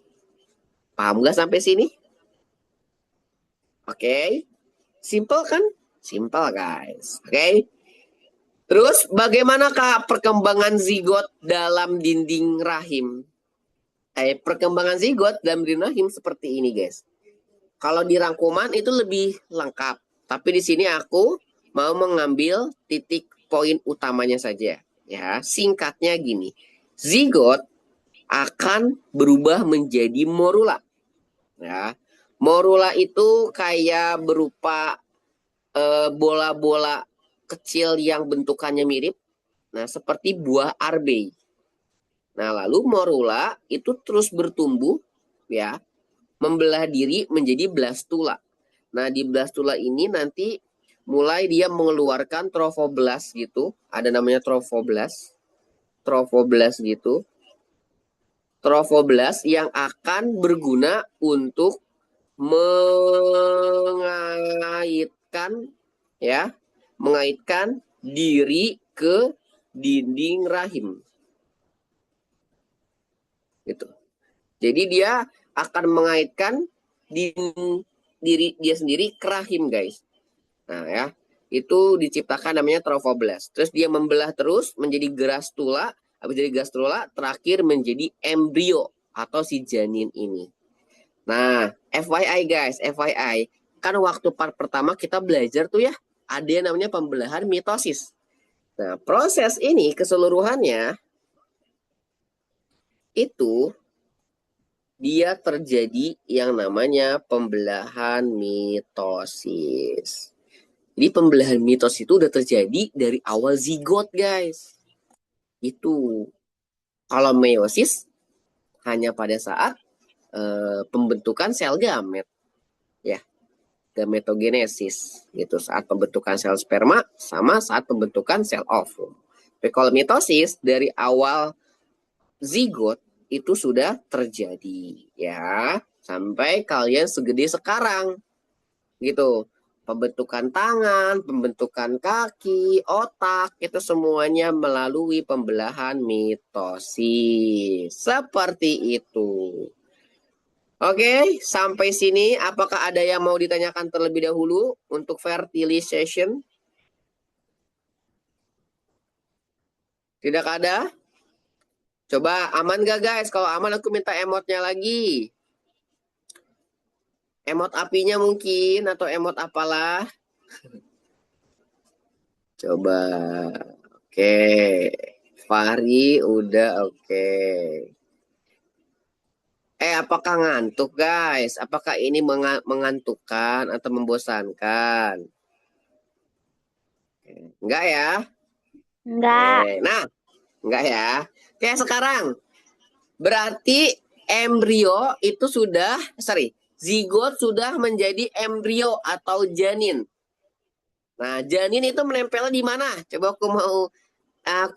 S1: Paham nggak sampai sini? Oke. Simple kan? Simple, guys. Oke. Terus bagaimanakah perkembangan zigot dalam dinding rahim? Perkembangan zigot dalam dinding rahim seperti ini, guys. Kalau di rangkuman itu lebih lengkap. Tapi di sini aku mau mengambil titik poin utamanya saja. Ya, singkatnya gini. Zigot akan berubah menjadi morula. Ya. Morula itu kayak berupa bola-bola kecil yang bentukannya mirip. Nah, seperti buah arbei. Nah, lalu morula itu terus bertumbuh ya, membelah diri menjadi blastula. Nah, di blastula ini nanti mulai dia mengeluarkan trofoblast gitu. Ada namanya trofoblast. Trofoblast gitu. Trofoblast yang akan berguna untuk mengaitkan diri ke dinding rahim. Gitu. Jadi dia akan mengaitkan diri dia sendiri ke rahim, guys. Nah, ya. Itu diciptakan namanya trofoblast. Terus dia membelah terus menjadi gastrula, habis dari gastrula terakhir menjadi embrio atau si janin ini. Nah, FYI guys, FYI, kan waktu part pertama kita belajar tuh ya, ada yang namanya pembelahan mitosis. Nah, proses ini keseluruhannya itu dia terjadi yang namanya pembelahan mitosis. Jadi pembelahan mitosis itu udah terjadi dari awal zigot, guys. Itu. Kalau meiosis hanya pada saat pembentukan sel gamet. Ya, gametogenesis. Gitu, saat pembentukan sel sperma sama saat pembentukan sel ovum. Tapi kalau mitosis dari awal zigot itu sudah terjadi ya, sampai kalian segede sekarang. Gitu. Pembentukan tangan, pembentukan kaki, otak, itu semuanya melalui pembelahan mitosis. Seperti itu. Oke, sampai sini apakah ada yang mau ditanyakan terlebih dahulu untuk fertilization? Tidak ada? Coba aman gak guys? Kalau aman aku minta emotnya lagi. Emot apinya mungkin atau emot apalah. Coba. Oke. Fahri udah oke. Apakah ngantuk guys? Apakah ini mengantukkan atau membosankan? Enggak ya?
S3: Enggak.
S1: Nah, enggak ya. Oke, sekarang berarti embrio itu sudah, zigot sudah menjadi embrio atau janin. Nah, janin itu menempel di mana? Coba aku mau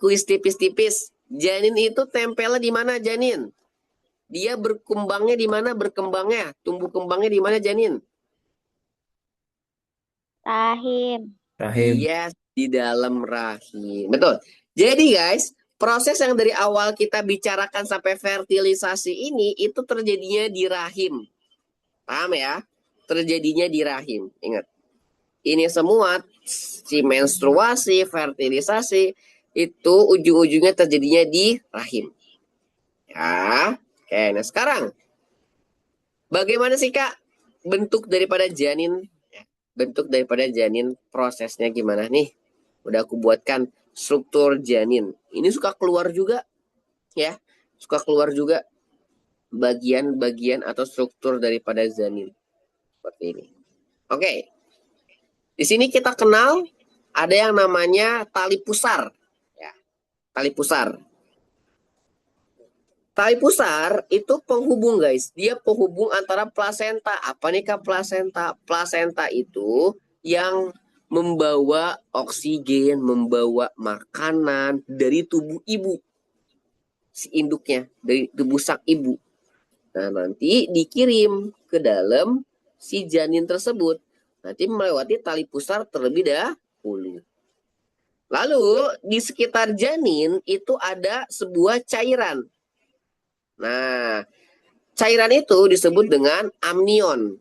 S1: kuis tipis-tipis. Janin itu tempelnya di mana janin? Dia berkembangnya di mana berkembangnya? Tumbuh kembangnya di mana janin?
S3: Rahim.
S2: Rahim.
S1: Yes, di dalam rahim. Betul. Jadi guys, proses yang dari awal kita bicarakan sampai fertilisasi ini itu terjadinya di rahim. Paham ya? Terjadinya di rahim. Ingat. Ini semua si menstruasi, fertilisasi itu ujung-ujungnya terjadinya di rahim. Ya. Oke, nah sekarang bagaimana sih Kak bentuk daripada janin? Bentuk daripada janin prosesnya gimana nih? Udah aku buatkan struktur janin. Ini suka keluar juga ya. Suka keluar juga bagian-bagian atau struktur daripada janin. Seperti ini. Oke. Di sini kita kenal ada yang namanya tali pusar. Ya, tali pusar. Tali pusar itu penghubung guys. Dia penghubung antara plasenta. Apa nih Kak plasenta? Plasenta itu yang membawa oksigen, membawa makanan dari tubuh ibu. Si induknya, dari tubuh sang ibu. Nah nanti dikirim ke dalam si janin tersebut. Nanti melewati tali pusar terlebih dahulu. Lalu di sekitar janin itu ada sebuah cairan. Nah, cairan itu disebut dengan amnion.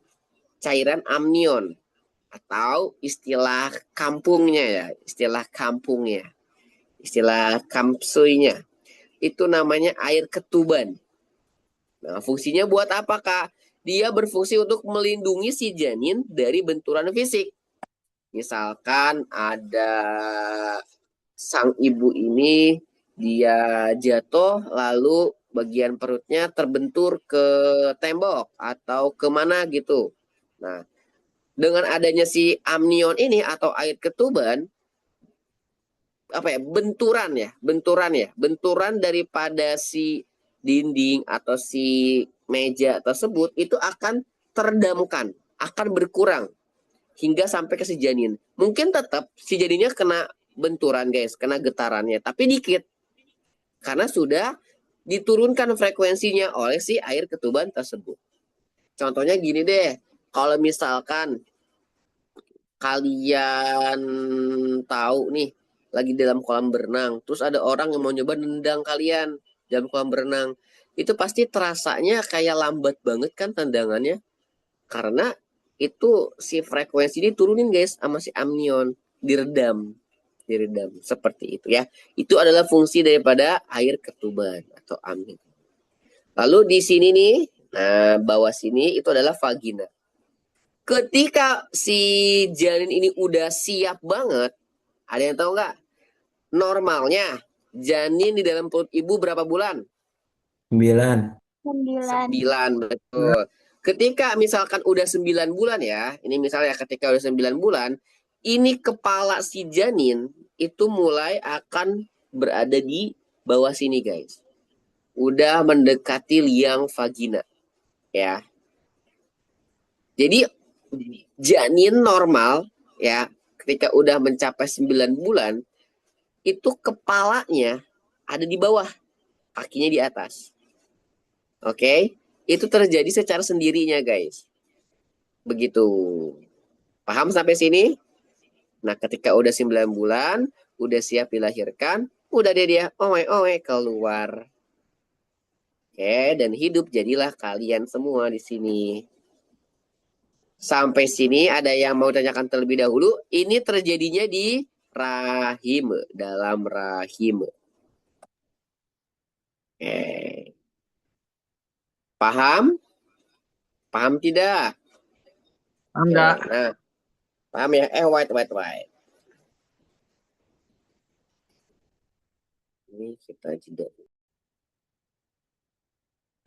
S1: Cairan amnion. Atau istilah kampungnya ya. Istilah kampungnya. Istilah kampsuinya. Itu namanya air ketuban. Nah, fungsinya buat apa, Kak? Dia berfungsi untuk melindungi si janin dari benturan fisik. Misalkan ada sang ibu ini dia jatuh lalu bagian perutnya terbentur ke tembok atau kemana gitu. Nah, dengan adanya si amnion ini atau air ketuban, benturan daripada si dinding atau si meja tersebut itu akan teredamkan, akan berkurang hingga sampai ke si janin. Mungkin tetap si janinnya kena benturan guys, kena getarannya, tapi dikit. Karena sudah diturunkan frekuensinya oleh si air ketuban tersebut. Contohnya gini deh, kalau misalkan kalian tahu nih, lagi dalam kolam berenang, terus ada orang yang mau nyoba nendang kalian dalam kolam berenang, itu pasti terasanya kayak lambat banget kan tendangannya, karena itu si frekuensi diturunin guys sama si amnion, diredam seperti itu ya. Itu adalah fungsi daripada air ketuban atau amnion. Lalu di sini nih, nah bawah sini itu adalah vagina. Ketika si janin ini udah siap banget, ada yang tahu nggak? Normalnya janin di dalam perut ibu berapa bulan?
S2: 9.
S3: 9.
S1: 9, betul. Ketika misalkan udah 9 bulan ya, ini misalnya ketika udah 9 bulan, ini kepala si janin itu mulai akan berada di bawah sini guys. Udah mendekati liang vagina ya. Jadi janin normal ya, ketika udah mencapai 9 bulan, itu kepalanya ada di bawah, kakinya di atas. Oke, itu terjadi secara sendirinya guys. Begitu. Paham sampai sini? Nah, ketika udah 9 bulan, udah siap dilahirkan, udah dia oe keluar. Oke, dan hidup jadilah kalian semua di sini. Sampai sini ada yang mau tanyakan terlebih dahulu? Ini terjadinya di rahim, dalam rahim. Oke. Paham? Paham tidak?
S4: Enggak.
S1: Oke, nah, paham ya? White. Ini kita jeda.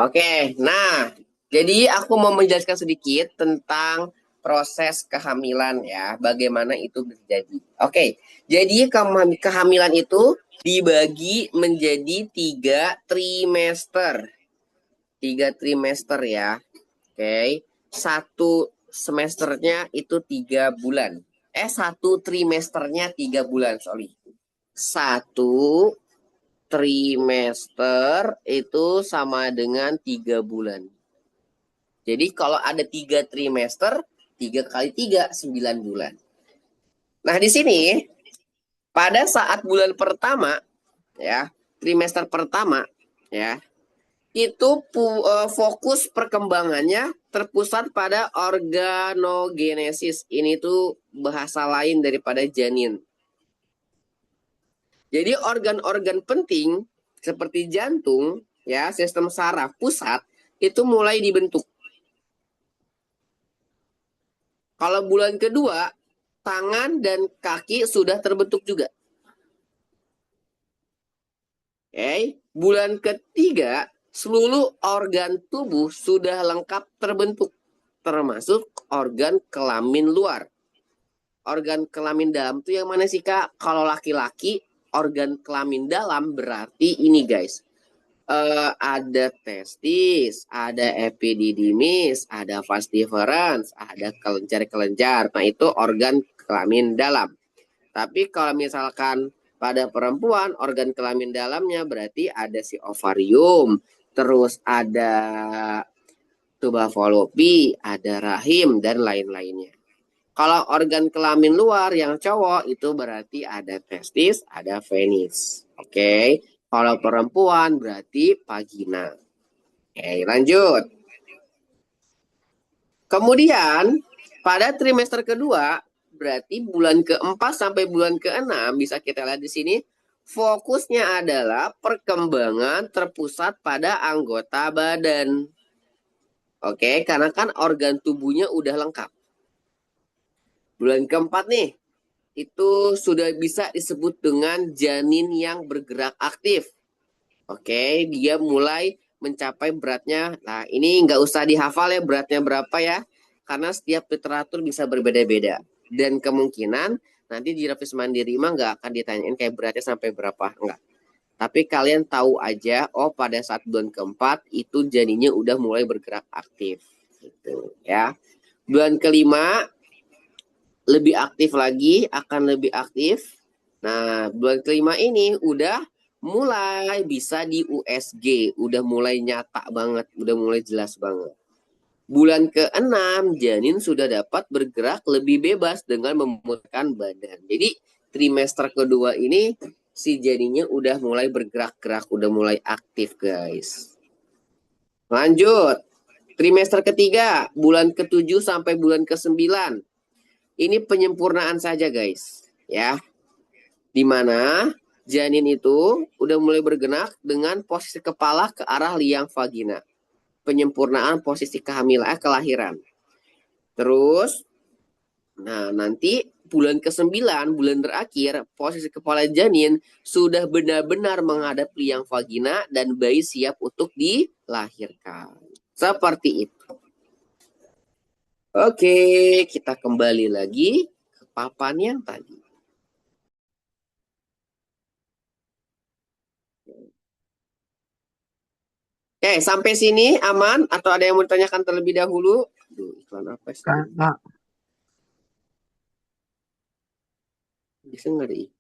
S1: Oke, nah, jadi aku mau menjelaskan sedikit tentang proses kehamilan ya, bagaimana itu terjadi. Oke, jadi kehamilan itu dibagi menjadi 3 trimester. 3 trimester ya. Oke, satu semesternya itu 3 bulan. 1 trimesternya 3 bulan, sorry. 1 trimester itu sama dengan 3 bulan. Jadi kalau ada 3 trimester, 3 kali 3, 9 bulan. Nah di sini, pada saat bulan pertama, ya, trimester pertama, ya, itu fokus perkembangannya terpusat pada organogenesis. Ini tuh bahasa lain daripada janin. Jadi organ-organ penting seperti jantung, ya, sistem saraf pusat itu mulai dibentuk. Kalau bulan kedua, tangan dan kaki sudah terbentuk juga. Oke, bulan ketiga, seluruh organ tubuh sudah lengkap terbentuk, termasuk organ kelamin luar. Organ kelamin dalam itu yang mana sih Kak? Kalau laki-laki, organ kelamin dalam berarti ini guys. Ada testis, ada epididymis, ada vas deferens, ada kelenjar-kelenjar. Nah, itu organ kelamin dalam. Tapi kalau misalkan pada perempuan, organ kelamin dalamnya berarti ada si ovarium, terus ada tuba fallopi, ada rahim, dan lain-lainnya. Kalau organ kelamin luar yang cowok itu berarti ada testis, ada penis. Oke. Kalau perempuan berarti vagina. Oke, lanjut. Kemudian pada trimester kedua berarti bulan keempat sampai bulan keenam bisa kita lihat di sini fokusnya adalah perkembangan terpusat pada anggota badan. Oke, karena kan organ tubuhnya udah lengkap. Bulan keempat nih, itu sudah bisa disebut dengan janin yang bergerak aktif. Oke, dia mulai mencapai beratnya. Nah, ini nggak usah dihafal ya beratnya berapa ya, karena setiap literatur bisa berbeda-beda. Dan kemungkinan nanti di Revisi Mandiri mah nggak akan ditanyain kayak beratnya sampai berapa, enggak. Tapi kalian tahu aja, oh pada saat bulan keempat itu janinnya udah mulai bergerak aktif. Gitu ya. Bulan kelima lebih aktif lagi, akan lebih aktif. Nah, bulan kelima ini udah mulai bisa di USG, udah mulai nyata banget, udah mulai jelas banget. Bulan ke-6 janin sudah dapat bergerak lebih bebas dengan memutarkan badan. Jadi trimester kedua ini si janinnya udah mulai bergerak-gerak, udah mulai aktif guys. Lanjut, trimester ketiga, bulan ke-7 sampai bulan ke-9. Ini penyempurnaan saja guys, ya. Dimana janin itu udah mulai bergerak dengan posisi kepala ke arah liang vagina. Penyempurnaan posisi kehamilan, kelahiran. Terus, nah nanti bulan ke-9, bulan terakhir, posisi kepala janin sudah benar-benar menghadap liang vagina dan bayi siap untuk dilahirkan. Seperti itu. Oke, kita kembali lagi ke papan yang tadi. Oke, sampai sini aman? Atau ada yang mau ditanyakan terlebih dahulu? Aduh, iklan apa sih?
S4: Enggak.
S1: Bisa ngeri.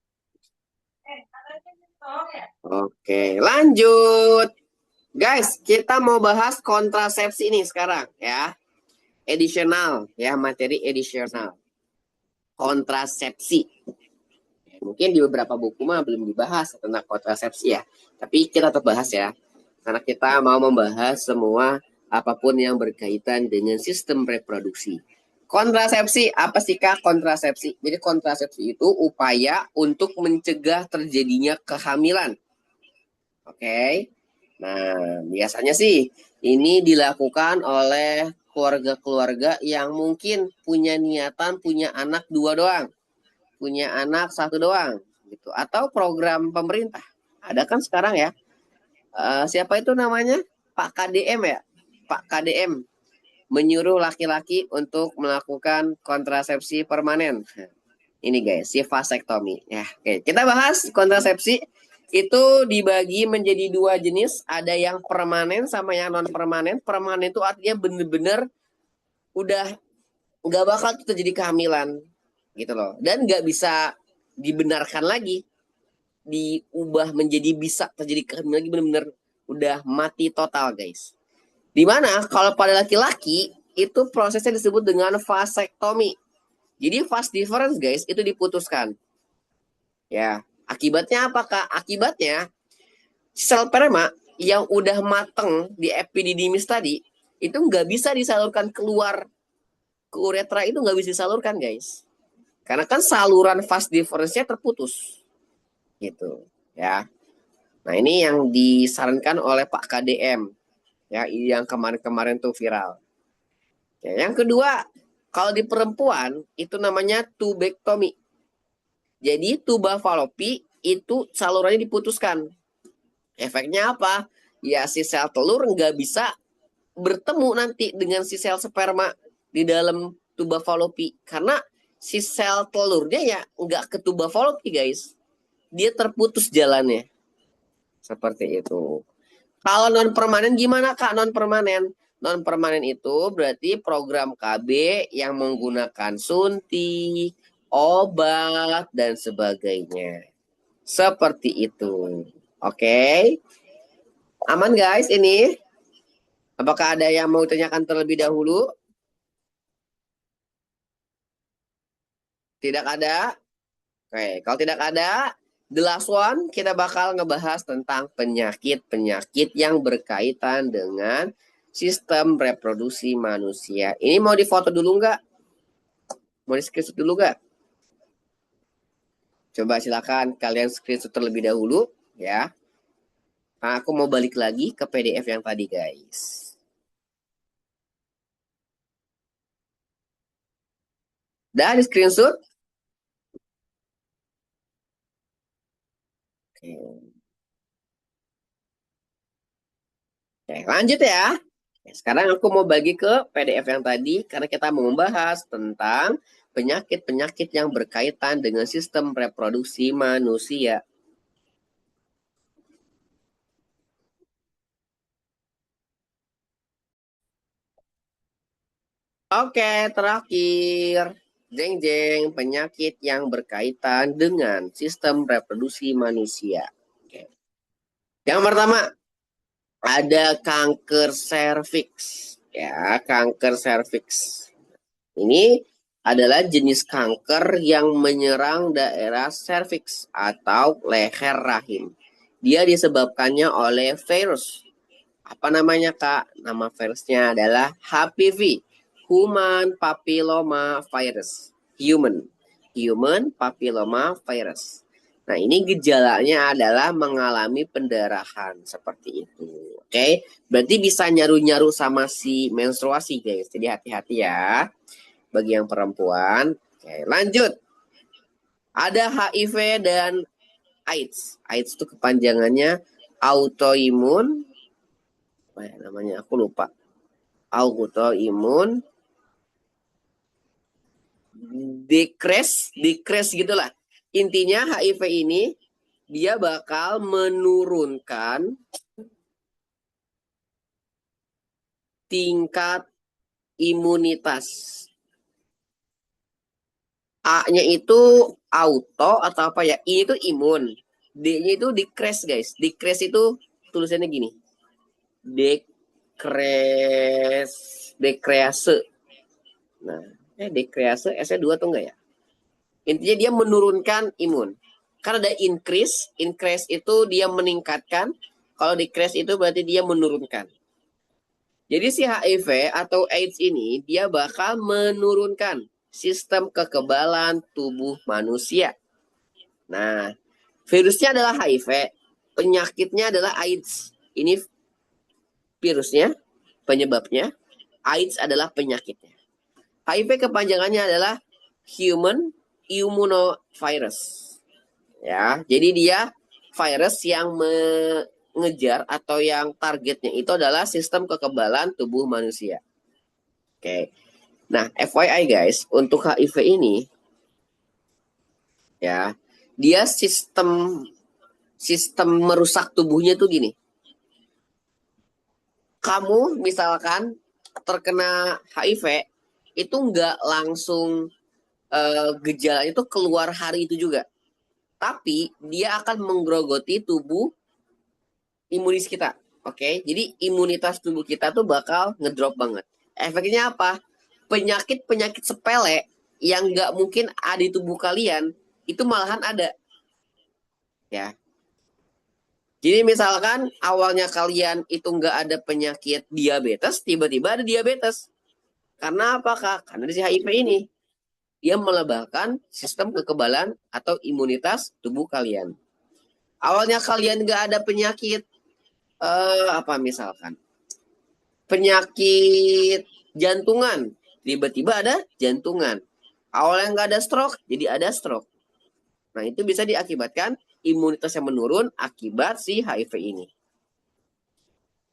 S1: Oke, lanjut. Guys, kita mau bahas kontrasepsi ini sekarang ya. Additional, ya, materi additional. Kontrasepsi. Mungkin di beberapa buku mah belum dibahas tentang kontrasepsi ya. Tapi kita tetap bahas ya. Karena kita mau membahas semua apapun yang berkaitan dengan sistem reproduksi. Kontrasepsi, apa sih Kak kontrasepsi? Jadi kontrasepsi itu upaya untuk mencegah terjadinya kehamilan. Oke. Nah, biasanya sih ini dilakukan oleh keluarga-keluarga yang mungkin punya niatan punya anak 2 doang, punya anak 1 doang gitu, atau program pemerintah. Ada kan sekarang ya. Siapa itu namanya? Pak KDM ya? Pak KDM menyuruh laki-laki untuk melakukan kontrasepsi permanen. Ini guys, si vasektomi. Ya, oke. Kita bahas kontrasepsi. Itu dibagi menjadi 2 jenis. Ada yang permanen sama yang non permanen. Permanen itu artinya bener-bener udah nggak bakal terjadi kehamilan gitu loh. Dan nggak bisa dibenarkan lagi. Diubah menjadi bisa terjadi kehamilan lagi, bener-bener udah mati total guys. Dimana kalau pada laki-laki itu prosesnya disebut dengan vasektomi. Jadi vas difference guys itu diputuskan. Ya, akibatnya apakah? Akibatnya sel sperma yang udah mateng di epididymis tadi itu nggak bisa disalurkan keluar ke uretra, itu nggak bisa disalurkan guys. Karena kan saluran vas difference-nya terputus. Gitu, ya. Nah, ini yang disarankan oleh Pak KDM. Ya, yang kemarin-kemarin tuh viral. Ya, yang kedua, kalau di perempuan itu namanya tubektomi. Jadi tuba falopi itu salurannya diputuskan. Efeknya apa? Ya si sel telur nggak bisa bertemu nanti dengan si sel sperma di dalam tuba falopi. Karena si sel telurnya ya nggak ke tuba falopi guys. Dia terputus jalannya. Seperti itu. Kalau non permanen gimana Kak? Non permanen. Non permanen itu berarti program KB yang menggunakan suntik, obat dan sebagainya. Seperti itu. Oke. Aman guys ini? Apakah ada yang mau ditanyakan terlebih dahulu? Tidak ada? Oke, kalau tidak ada, the last one kita bakal ngebahas tentang penyakit-penyakit yang berkaitan dengan sistem reproduksi manusia. Ini mau difoto dulu nggak? Mau di screenshot dulu nggak? Coba silakan kalian screenshot terlebih dahulu ya. Nah, aku mau balik lagi ke PDF yang tadi guys. Dah di screenshot? Oke, lanjut ya. Sekarang aku mau bagi ke PDF yang tadi karena kita mau membahas tentang penyakit-penyakit yang berkaitan dengan sistem reproduksi manusia. Oke, terakhir. Jeng-jeng, penyakit yang berkaitan dengan sistem reproduksi manusia. Oke. Yang pertama, ada kanker serviks. Ya, kanker serviks. Ini adalah jenis kanker yang menyerang daerah serviks atau leher rahim. Dia disebabkannya oleh virus. Apa namanya, Kak? Nama virusnya adalah HPV. Human Papilloma Virus. Human Papilloma Virus. Nah, ini gejalanya adalah mengalami pendarahan seperti itu. Oke, berarti bisa nyaru-nyaru sama si menstruasi, guys. Jadi hati-hati ya bagi yang perempuan. Oke, lanjut. Ada HIV dan AIDS. AIDS itu kepanjangannya autoimun. Apa ya namanya? Aku lupa. Autoimun decrease gitulah. Intinya HIV ini dia bakal menurunkan tingkat imunitas. A-nya itu auto atau apa ya? I itu imun. D-nya itu decrease guys. Decrease itu tulisannya gini. Dekrease. Nah, dekrease S-nya 2 tuh enggak ya? Intinya dia menurunkan imun. Karena ada increase itu dia meningkatkan. Kalau decrease itu berarti dia menurunkan. Jadi si HIV atau AIDS ini dia bakal menurunkan sistem kekebalan tubuh manusia. Nah, virusnya adalah HIV, penyakitnya adalah AIDS. Ini virusnya, penyebabnya. AIDS adalah penyakitnya. HIV kepanjangannya adalah Human Immunovirus. Ya, jadi dia virus yang mengejar atau yang targetnya itu adalah sistem kekebalan tubuh manusia. Oke. Nah, FYI guys, untuk HIV ini ya, dia sistem merusak tubuhnya tuh gini. Kamu misalkan terkena HIV itu nggak langsung gejala itu keluar hari itu juga. Tapi dia akan menggerogoti tubuh imunis kita. Oke, jadi imunitas tubuh kita tuh bakal ngedrop banget. Efeknya apa? Penyakit-penyakit sepele yang nggak mungkin ada di tubuh kalian, itu malahan ada. Ya. Jadi misalkan awalnya kalian itu nggak ada penyakit diabetes, tiba-tiba ada diabetes. Karena apakah? Karena si HIV ini. Dia melebalkan sistem kekebalan atau imunitas tubuh kalian. Awalnya kalian nggak ada penyakit apa misalkan penyakit jantungan, tiba-tiba ada jantungan. Awalnya nggak ada stroke, jadi ada stroke. Nah itu bisa diakibatkan imunitas yang menurun akibat si HIV ini.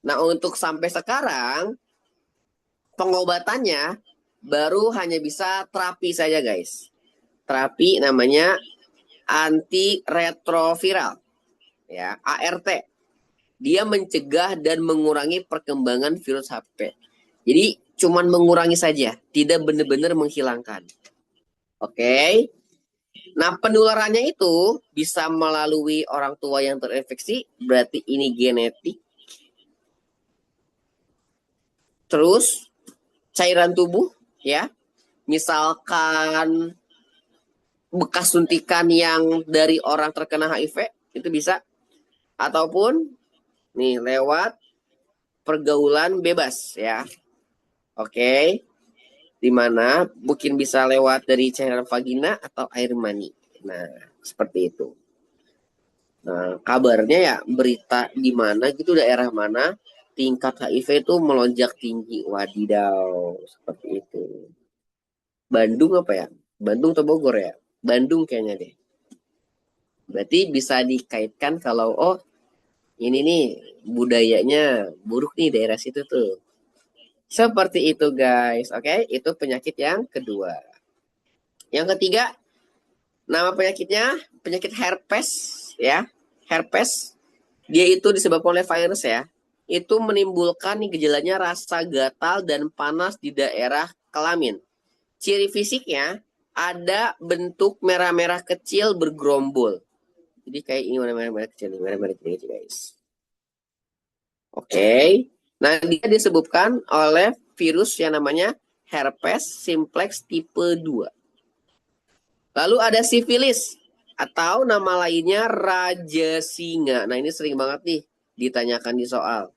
S1: Nah untuk sampai sekarang pengobatannya baru hanya bisa terapi saja guys. Terapi namanya antiretroviral, ya ART. Dia mencegah dan mengurangi perkembangan virus HIV. Jadi cuman mengurangi saja, tidak benar-benar menghilangkan. Oke. Nah penularannya itu bisa melalui orang tua yang terinfeksi, berarti ini genetik. Terus cairan tubuh, ya, misalkan bekas suntikan yang dari orang terkena HIV itu bisa, ataupun nih lewat pergaulan bebas ya. Oke. Dimana mungkin bisa lewat dari cairan vagina atau air mani. Nah, seperti itu. Nah, kabarnya ya berita di mana gitu daerah mana tingkat HIV itu melonjak tinggi. Wadidaw, seperti itu. Bandung apa ya? Bandung atau Bogor ya? Bandung kayaknya deh. Berarti bisa dikaitkan kalau ini nih budayanya buruk nih daerah situ tuh. Seperti itu guys. Oke, itu penyakit yang kedua. Yang ketiga, nama penyakitnya penyakit herpes ya. Herpes dia itu disebabkan oleh virus ya. Itu menimbulkan nih gejalanya rasa gatal dan panas di daerah kelamin. Ciri fisiknya ada bentuk merah-merah kecil bergerombol. Jadi kayak ini merah-merah kecil, merah-merah kecil guys. Oke. Nah, dia disebabkan oleh virus yang namanya herpes simplex tipe 2. Lalu ada sifilis atau nama lainnya raja singa. Nah, ini sering banget nih ditanyakan di soal.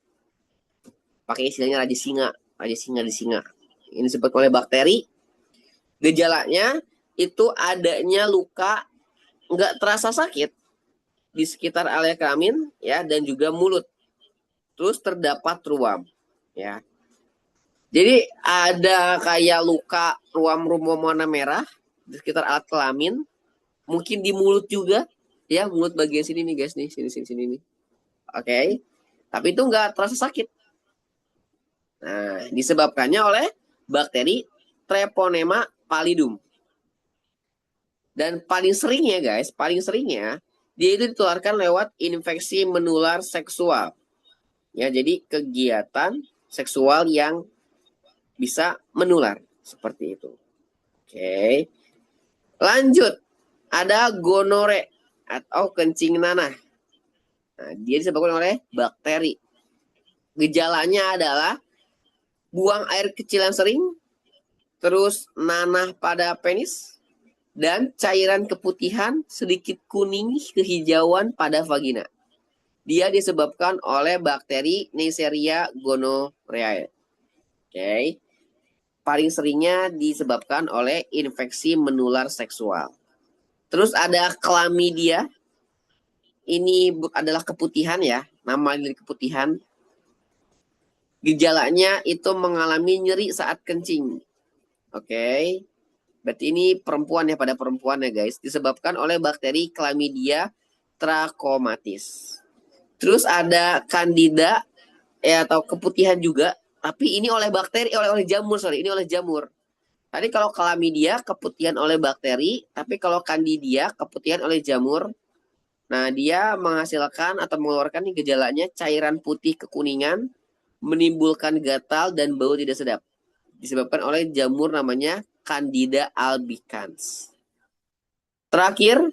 S1: Pakai istilahnya raja singa di singa. Ini disebabkan oleh bakteri. Gejalanya itu adanya luka nggak terasa sakit di sekitar area kelamin ya dan juga mulut. Terus terdapat ruam ya. Jadi ada kayak luka ruam-ruam warna merah di sekitar alat kelamin, mungkin di mulut juga ya, mulut bagian sini nih guys nih, sini nih. Oke. Tapi itu nggak terasa sakit. Nah, disebabkannya oleh bakteri Treponema pallidum. Dan paling seringnya guys, dia itu ditularkan lewat infeksi menular seksual. Ya, jadi kegiatan seksual yang bisa menular seperti itu. Oke. Lanjut. Ada gonore atau kencing nanah. Nah, dia disebabkan oleh bakteri. Gejalanya adalah buang air kecil yang sering, terus nanah pada penis, dan cairan keputihan sedikit kuning kehijauan pada vagina. Dia disebabkan oleh bakteri Neisseria gonorrhoeae. Oke. Paling seringnya disebabkan oleh infeksi menular seksual. Terus ada chlamydia. Ini adalah keputihan ya, nama dari keputihan. Gejalanya itu mengalami nyeri saat kencing. Oke. Berarti ini perempuan ya, pada perempuan ya guys. Disebabkan oleh bakteri Chlamydia trachomatis. Terus ada Candida ya, atau keputihan juga. Tapi ini oleh bakteri, oleh jamur, sorry. Ini oleh jamur. Tadi kalau Chlamydia keputihan oleh bakteri. Tapi kalau Candida keputihan oleh jamur. Nah, dia menghasilkan atau mengeluarkan nih gejalanya cairan putih kekuningan, menimbulkan gatal dan bau tidak sedap. Disebabkan oleh jamur namanya Candida albicans. Terakhir,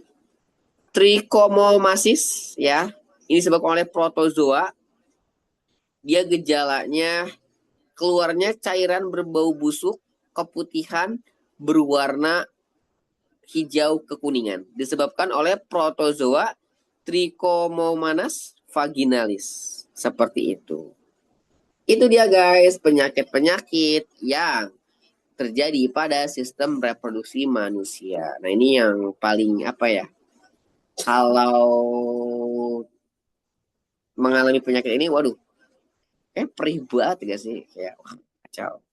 S1: trichomonasis ya. Ini disebabkan oleh protozoa. Dia gejalanya keluarnya cairan berbau busuk, keputihan, berwarna hijau kekuningan. Disebabkan oleh protozoa Trichomonas vaginalis. Seperti itu. Itu dia guys, penyakit-penyakit yang terjadi pada sistem reproduksi manusia. Nah, ini yang paling apa ya? Kalau mengalami penyakit ini, waduh, perih banget gak sih? Kayak kacau.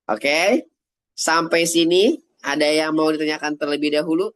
S1: Oke, sampai sini ada yang mau ditanyakan terlebih dahulu?